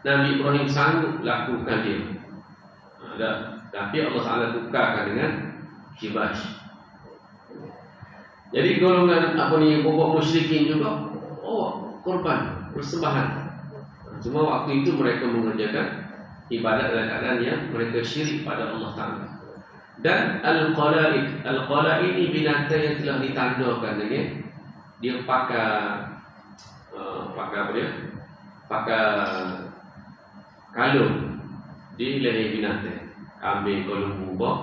Nabi Ibrahim sanggup lakukan dia. Tapi Allah Ta'ala tukarkan dengan kibas. Jadi golongan pokok musyrikin juga korban, persembahan. Cuma waktu itu mereka mengerjakan ibadat dalam keadaan yang mereka syirik pada Allah Ta'ala. Dan al-qala'id. Al-qala'id ini binatang yang telah ditandakan dengan dia pakai apa dia? Pakai kalung di leher binatang. Ambil kalung kubah,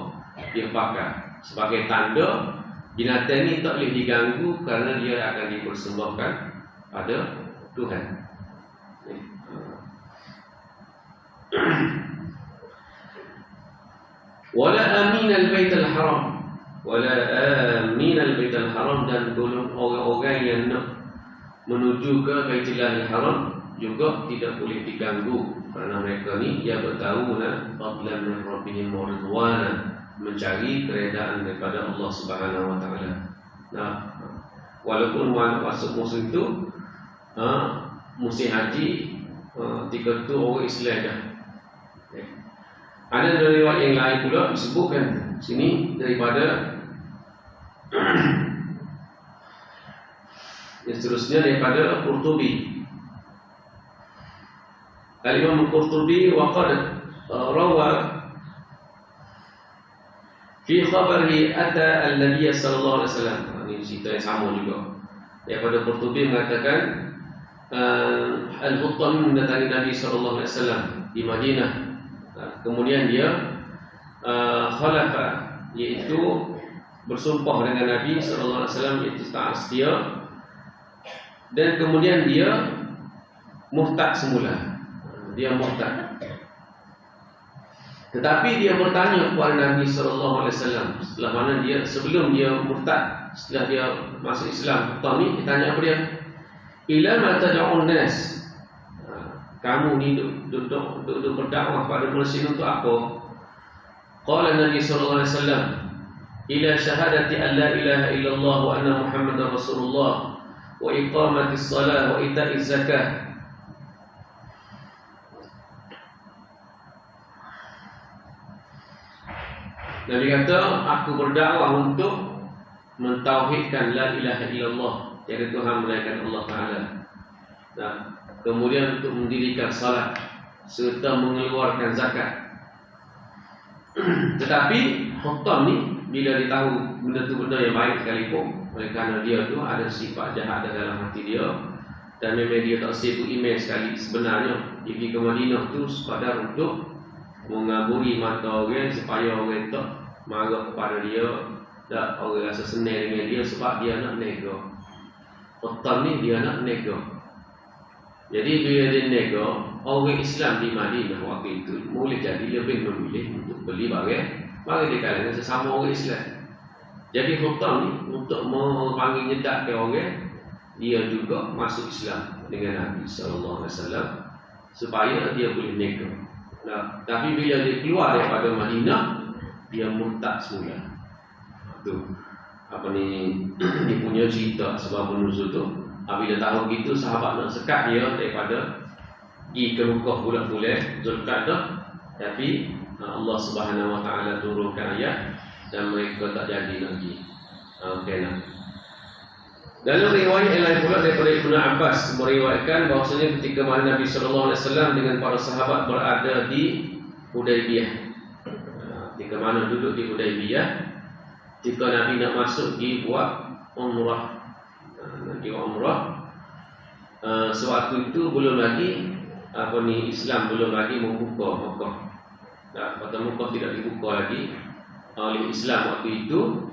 dia pakai sebagai tanda binatang ini tak boleh diganggu kerana dia akan dipersembahkan pada Tuhan. Wala amin al-bait al-haram, wala amin al-bait al-haram, dan orang-orang yang nak menuju ke Baitullah al-Haram juga tidak boleh diganggu kerana mereka ni dia bertahu fadlan min rabbihim wa ridwana, mencari keredaan daripada Allah Subhanahu wa taala. Walaupun masuk musim itu musim haji, ketika itu orang Islam dah. Ada dari riwayat yang lain pula disebutkan sini daripada Yang seterusnya daripada Qurtubi. Al-Imam Qurtubi waqad rawa fi khabarihi ata al-nabiy sallallahu alaihi wasallam. Ini cerita yang sama juga. Daripada Qurtubi mengatakan Al-Huttami mendatangi Nabi sallallahu alaihi wasallam di Madinah. Kemudian dia khalafa, iaitu bersumpah dengan Nabi sallallahu alaihi wasallam, iaitu taat setia, dan kemudian dia murtad semula. Dia murtad. Tetapi dia bertanya kepada Nabi sallallahu alaihi wasallam setelah mana dia, sebelum dia murtad, setelah dia masuk Islam, Huttami, dia tanya apa dia? Ila ma tad'un nas? Kamu ni duduk berdakwah pada manusia untuk apa? Qala Nabi sallallahu alaihi wasallam, ila syahadati an la ilaha illallah wa anna Muhammadar Rasulullah wa iqamatis salah wa ita'iz zakah. Nabi kata, aku berdakwah untuk mentauhidkan la ilaha illallah, tiada Tuhan melainkan Allah Ta'ala. Nah, kemudian untuk mendirikan salat serta mengeluarkan zakat. Tetapi Huttami ni bila dia tahu benda tu benda yang baik sekalipun, oleh kerana dia tu ada sifat jahat dalam hati dia, dan memang dia tak sibuk email sekali. Sebenarnya dia pergi ke Madinah tu sekadar untuk mengaburi mata orang supaya orang tak marah kepada dia, tak orang rasa senang dengan dia sebab dia nak nego. Huttami ni dia nak nego. Jadi bila dia nego, orang Islam di Madinah waktu itu boleh jadi lebih memilih untuk beli barang di kalangan sesama orang Islam. Jadi Huttami ni untuk memanggil nyedak ke orang, dia juga masuk Islam dengan Nabi sallallahu alaihi wasallam supaya dia boleh nego. Nah, tapi bila dia keluar daripada Madinah, dia murtad semula. Tu apa ni dia punya cerita sebab nuzul tu. Bila tahu gitu, sahabat nak sekat dia daripada pergi ke Mekah bulan-bulan Zulqa'dah, tapi Allah Subhanahu wa taala turunkan ayat dan mereka tak jadi lagi. Kena. Dalam riwayat yang lain pula daripada Ibnu Abbas meriwayatkan bahawasanya ketika mana Nabi sallallahu alaihi wasallam dengan para sahabat berada di Hudaybiyah, ketika mana duduk di Hudaybiyah, ketika Nabi nak masuk di buat umrah, sewaktu itu belum lagi Islam belum lagi membuka Mekah. Kota Mekah tidak dibuka lagi oleh Islam waktu itu.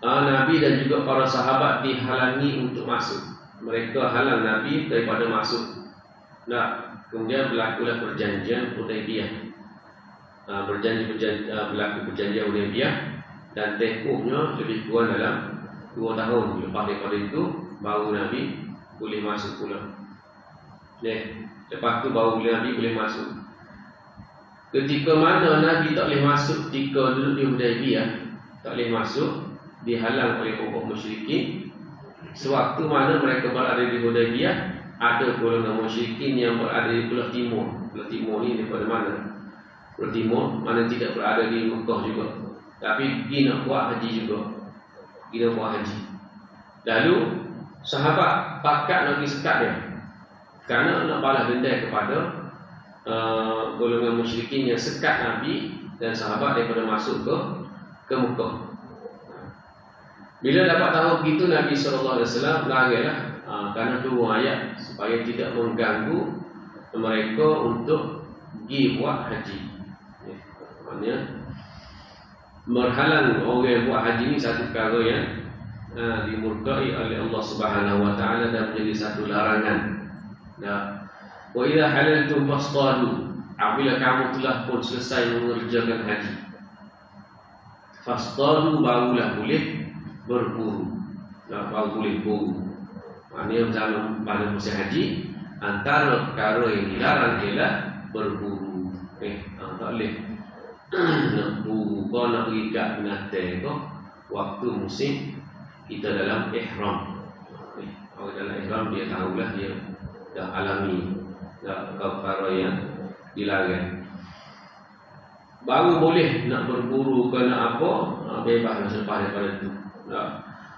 Nabi dan juga para sahabat dihalangi untuk masuk. Mereka halang Nabi daripada masuk. Kemudian berlakulah perjanjian Hudaybiyah. Berlaku perjanjian Hudaybiyah, dan tempohnya lebih kurang dalam 2 tahun. Lepas daripada itu baru Nabi boleh masuk pula. Lepas tu baru Nabi boleh masuk. Ketika mana Nabi tak boleh masuk ketika duduk di Hudaybiyah, tak boleh masuk, dihalang oleh kaum musyrikin. Sewaktu mana mereka berada di Hudaybiyah, ada golongan musyrikin yang berada di belah timur. Belah timur ni daripada mana? Belah timur, mana tidak berada di Mekah juga, tapi pergi nak buat haji juga. Pergi nak buat haji. Lalu sahabat pakat nak pergi sekat dia, kerana nak balas dendam kepada golongan musyrikin yang sekat Nabi dan sahabat daripada masuk ke Mekah. Bila dapat tahu begitu, Nabi SAW laranglah kerana 2 ayat supaya tidak mengganggu mereka untuk pergi buat haji. Maksudnya menghalang orang yang buat haji ini satu perkara yang dimurkai oleh Allah Subhanahu wa taala dan menjadi satu larangan. Wa idza halaltum fastadu, apabila kamu telah pun selesai mengerjakan haji, fastadu, barulah boleh berburu. Baru boleh buru. Maknanya dalam pada musim haji, antara perkara yang dilarang ialah berburu. Tak boleh nak buru kau, nak pergi kat binatang kau waktu musim kita dalam ihram. Orang dalam ihram dia tahulah dia dah alami perkara yang dilarang. Baru boleh nak berburu ke nak apa, bebas selepas daripada itu.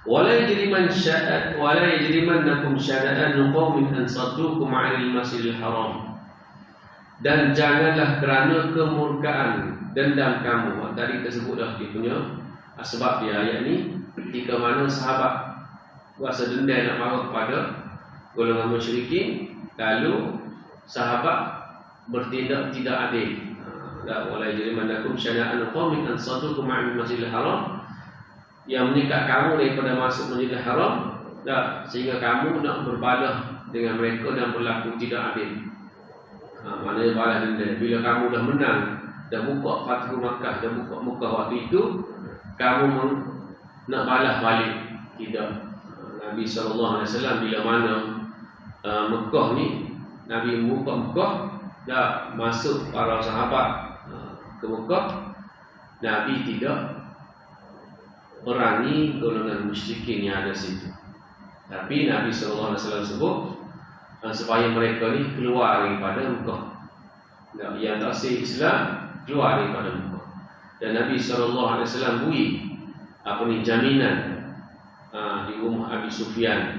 Wala yajrimannakum syana'anu qaumin an saddukum 'anil masjidil haram. Dan janganlah kerana kemurkaan dendam kamu. Tadi kita sebut dah dia punya sebab dia ayat ni, ketika mana sahabat rasa dendam nak marah kepada golongan musyrikin, lalu sahabat bertindak tidak adil. Wala yajrimannakum syana'anu qaumin an saddukum 'anil masjidil haram, yang menyikat kamu daripada masuk Masjidil Haram, sehingga kamu nak berbalah dengan mereka dan berlaku tidak adil. Maknanya balas dendam. Bila kamu dah menang, dah buka Fathu Makkah, dah buka Mekah waktu itu, kamu nak balas balik. Tidak. Nabi SAW bila mana Mekah ni, Nabi buka Mekah, dah masuk para sahabat ke Mekah, Nabi tidak perangi golongan musyrikin yang ada situ. Tapi Nabi SAW sebut supaya mereka ni keluar daripada Mekah. Yang tak sah Islam keluar daripada Mekah. Dan Nabi SAW beri jaminan di rumah Abi Sufyan.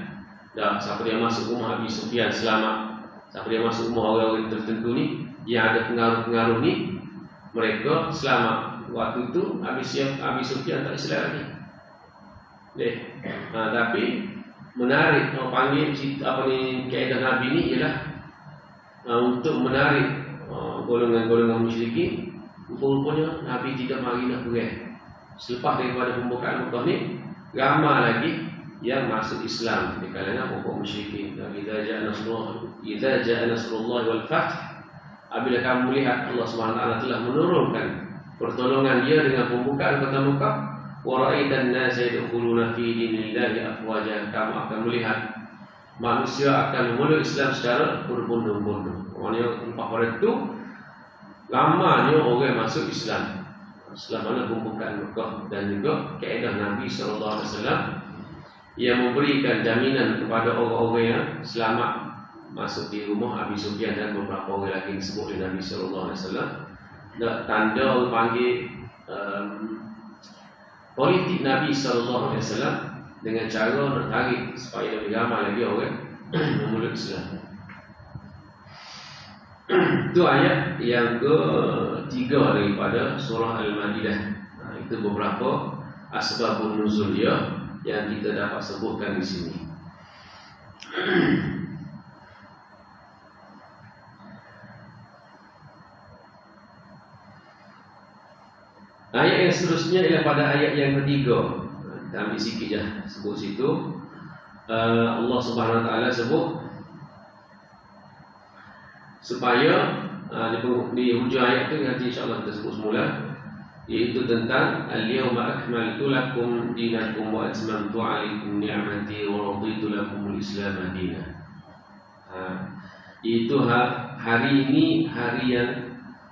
Siapa dia masuk rumah Abi Sufyan selamat. Siapa dia masuk rumah orang-orang tertentu ni yang ada pengaruh-pengaruh ni, mereka selamat. Waktu itu Abi Sufyan tak Islam lagi. Tapi menarik panggil kaedah Nabi ni ialah untuk menarik golongan-golongan musyrikin. Rupanya Nabi tidak mari nak perang. Selepas daripada pembukaan Mekah ni, ramai lagi yang masuk Islam di kalangan kaum musyrikin. Idza ja'a nasrullah wal fath, apabila kamu melihat Allah SWT telah menurunkan pertolongan dia dengan pembukaan kota Mekah, wa ra'aitan nasa yadkhuluna fi dinillahi afwaja, kamu akan melihat manusia akan memeluk Islam secara berbondong-bondong. Maknanya lepas pada itu ramainya orang masuk Islam setelah mana pembukaan Mekah. Dan juga kaedah Nabi SAW yang memberikan jaminan kepada orang-orang yang selamat masuk di rumah Abi Sufyan dan beberapa orang lagi disebut oleh Nabi SAW. Tanda orang panggil politik Nabi SAW dengan cara nak tarik supaya lebih ramai lagi orang memeluk Islam. Itu ayat yang ketiga daripada surah Al-Maidah. Itu beberapa asbabun nuzul dia yang kita dapat sebutkan di sini. Ayat yang seterusnya ialah pada ayat yang ketiga. Kita ambil sikit je sebut situ. Allah Subhanahu Wa Taala sebut supaya di hujung ayat tu nanti insya-Allah kita sebut semula, iaitu tentang al-yawma akmaltu lakum dinakum wa atmamtu 'alaikum ni'mati wa raditu lakumul Islam dinan. Itu hari ini hari yang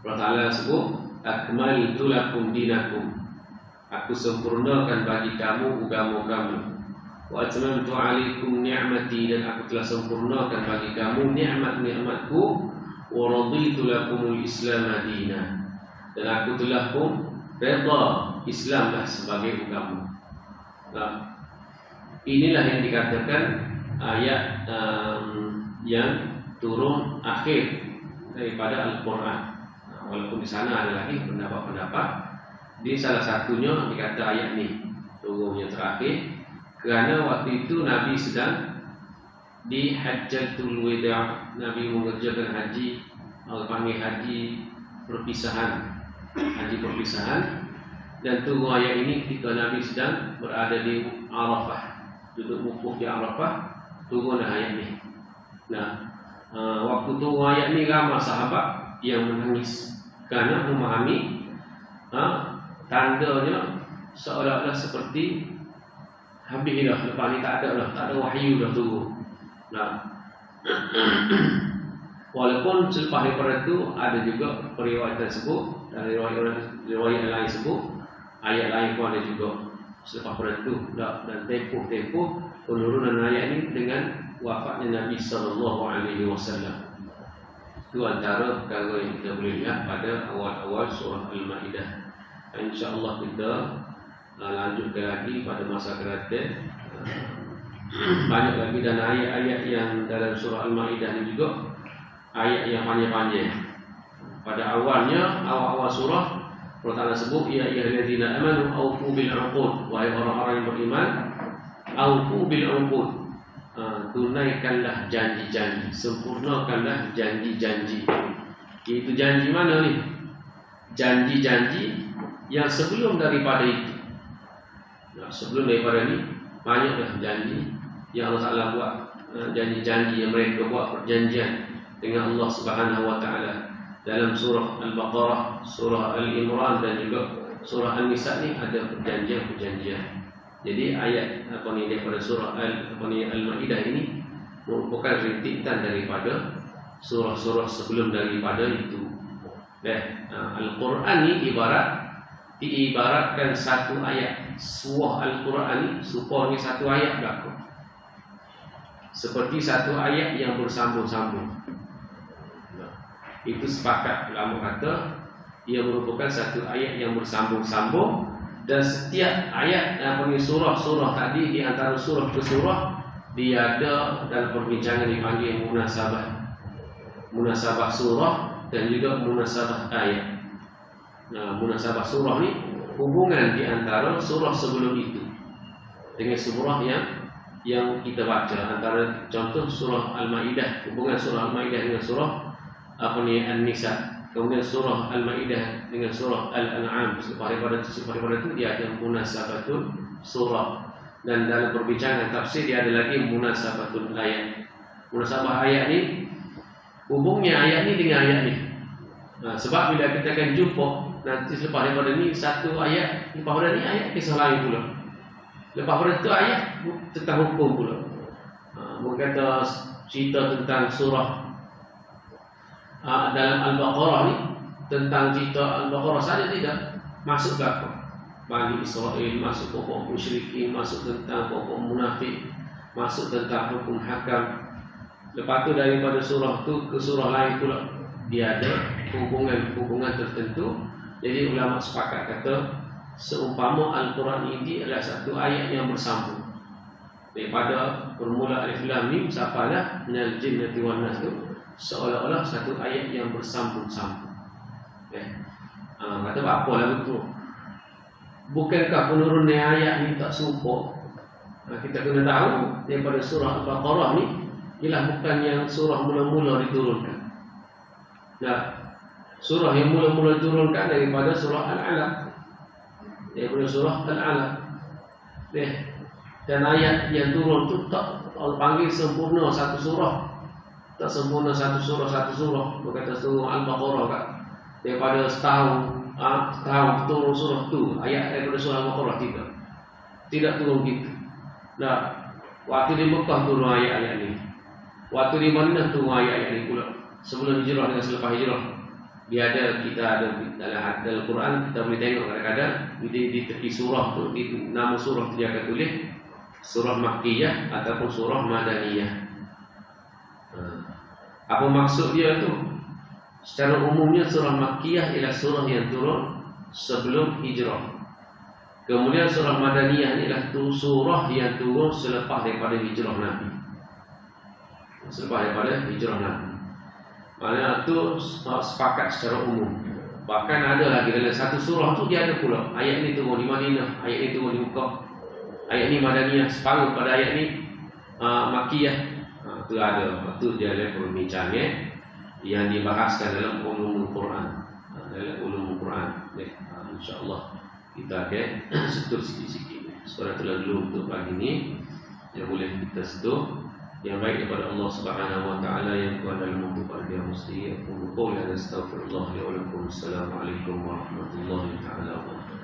Allah Taala sebut akmaltu lakum dinakum, aku sempurnakan bagi kamu agama kamu, wa atmamtu 'alaikum ni'mati, dan aku telah sempurnakan bagi kamu nikmat-nikmatku, wa raditu lakumul Islam dinan, dan aku telah pun redha Islamlah sebagai agama. Inilah yang dikatakan ayat yang turun akhir daripada Al-Quran. Walaupun di sana ada lagi pendapat-pendapat. Di salah satunya dikata ayat ni turunnya terakhir kerana waktu itu Nabi sedang di Hajjatul Wida'. Nabi mengerjakan haji, panggil haji perpisahan, dan turun ayat ini ketika Nabi sedang berada di Arafah, duduk wukuf di Arafah, turun ayat ini. Waktu turun ayat ini ramai sahabat yang menangis kerana memahami tandanya seolah-olah seperti habis dah, lepas ni tak ada wahyu dah turun. Walaupun selepas daripada itu ada juga periwayatan sebut, dan riwayat lain sebut, ayat lain pun ada juga selepas daripada itu. Dan tempoh penurunan ayat ini dengan wafatnya Nabi SAW. Itu antara perkara yang kita boleh lihat pada awal-awal surah Al-Maidah. InsyaAllah kita lanjutkan lagi pada masa Kelantan. Banyak lagi dan ayat-ayat yang dalam surah Al-Maidah ini juga ayat yang panjang-panjang. Pada awalnya, awal-awal surah Allah Ta'ala sebut, ya ayyuhalladzina amanu aufu bil 'uqud, wahai orang-orang yang beriman, aufu bil 'uqud, tunaikanlah janji-janji, sempurnakanlah janji-janji. Itu janji mana ni? Janji-janji yang sebelum daripada itu. Nah, sebelum daripada ni banyaklah janji yang Allah Ta'ala buat, janji-janji yang mereka buat perjanjian dengan Allah Subhanahu wa Ta'ala. Dalam surah Al-Baqarah, surah Al-Imran dan juga surah An-Nisa ni ada perjanjian-perjanjian. Jadi ayat daripada surah Al-Maidah ini merupakan rintitan daripada surah-surah sebelum daripada itu. Al-Quran ni diibaratkan satu ayat. Surah Al-Quran ni supaya satu ayat berlaku. Seperti satu ayat yang bersambung-sambung. Itu sepakat ulama kata ia merupakan satu ayat yang bersambung-sambung, dan setiap ayat surah-surah tadi di antara surah ke surah dia ada dalam perbincangan dipanggil munasabah surah dan juga munasabah ayat. Nah, munasabah surah ni hubungan di antara surah sebelum itu dengan surah yang kita baca. Antara contoh surah Al-Maidah, hubungan surah Al-Maidah dengan surah An-Nisa, kemudian surah Al-Maidah dengan surah Al-An'am. Daripada itu dia ada munasabatul surah, dan dalam perbincangan tafsir dia ada lagi munasabatul ayat. Munasabah ayat ni hubungnya ayat ni dengan ayat ni. Sebab bila kita akan jumpa nanti selepas daripada ni satu ayat, lepas daripada ni ayat kisah lain pula, lepas daripada itu ayat tentang hukum pula. Berkata cerita tentang surah dalam Al-Baqarah ni, tentang cerita Al-Baqarah saja tidak masuk ke apa Bani Israel, masuk pokok musyrikin, masuk tentang pokok munafik, masuk tentang hukum hakam. Lepas tu daripada surah tu ke surah lain pula dia ada hubungan tertentu. Jadi ulama sepakat kata seumpama Al-Quran ini adalah satu ayat yang bersambung. Daripada bermula Alif Lam Mim sampailah minal jinnati wan nas, seolah-olah satu ayat yang bersambung-sambung. Kata apa lagu tu? Bukankah penurunnya ayat ni tak serupa? Kita kena tahu daripada surah Al-Baqarah ni ialah bukan yang surah mula-mula diturunkan. Nah, surah yang mula-mula diturunkan daripada surah Al-Alaq. Daripada surah Al-Alaq. Dan ayat yang turun tu tak Allah panggil sempurna satu surah. Tak sempurna satu surah. Berkata surah Al-Baqarah kan, daripada setahun turun surah tu, ayat daripada surah Al-Baqarah tidak turun gitu. Nah, waktu di Mekah turun ayat-ayat ni, waktu di Madinah turun ayat-ayat ni pula. Sebelum hijrah dengan selepas hijrah dia ada, kita ada dalam Quran kita boleh tengok kadang-kadang di tepi surah tu, di nama surah tu dia akan tulis surah Makkiyah ataupun surah Madaniyah. Apa maksud dia tu? Secara umumnya surah Makkiyah ialah surah yang turun sebelum hijrah. Kemudian surah Madaniyah ni ialah surah yang turun selepas daripada hijrah Nabi. Selepas daripada hijrah Nabi. Maknanya tu sepakat secara umum. Bahkan ada lagi dalam satu surah tu dia ada pula ayat ni turun di Madinah, ayat ni turun di Mekah, ayat ni Madaniyah, separuh pada ayat ni Makkiyah. Itu ada, itu dia ada perbincangan yang dibahaskan dalam ulumul Quran. Dalam ulumul Quran. InsyaAllah kita akan sentuh sikit-sikit. Sekarang telah dulu untuk pagi ini yang boleh kita sentuh. Yang baik daripada Allah Subhanahu wa taala, yang Tuhan dalam untuk dia mesti aku qul la astaghfirullah li wa lakum. Assalamualaikum warahmatullahi taala wabarakatuh.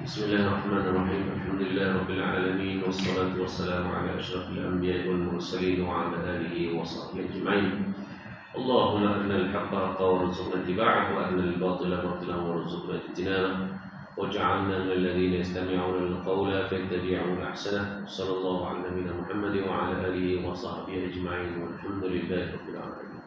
Bismillahirrahmanirrahim. Alhamdulillahirabbil alamin wassalatu wassalamu ala asyrafil anbiya'i wal mursalin wa ala alihi wa sahbihi ajma'in. Allahumma arina al-haqqa haqqan warzuqna ittiba'ahu wa arina al-batila batilan warzuqna ijtinabah. وجعلنا من الذين يستمعون القول فيتبعون احسنه. صلى الله على نبينا محمد وعلى اله وصحبه اجمعين والحمد لله رب العالمين.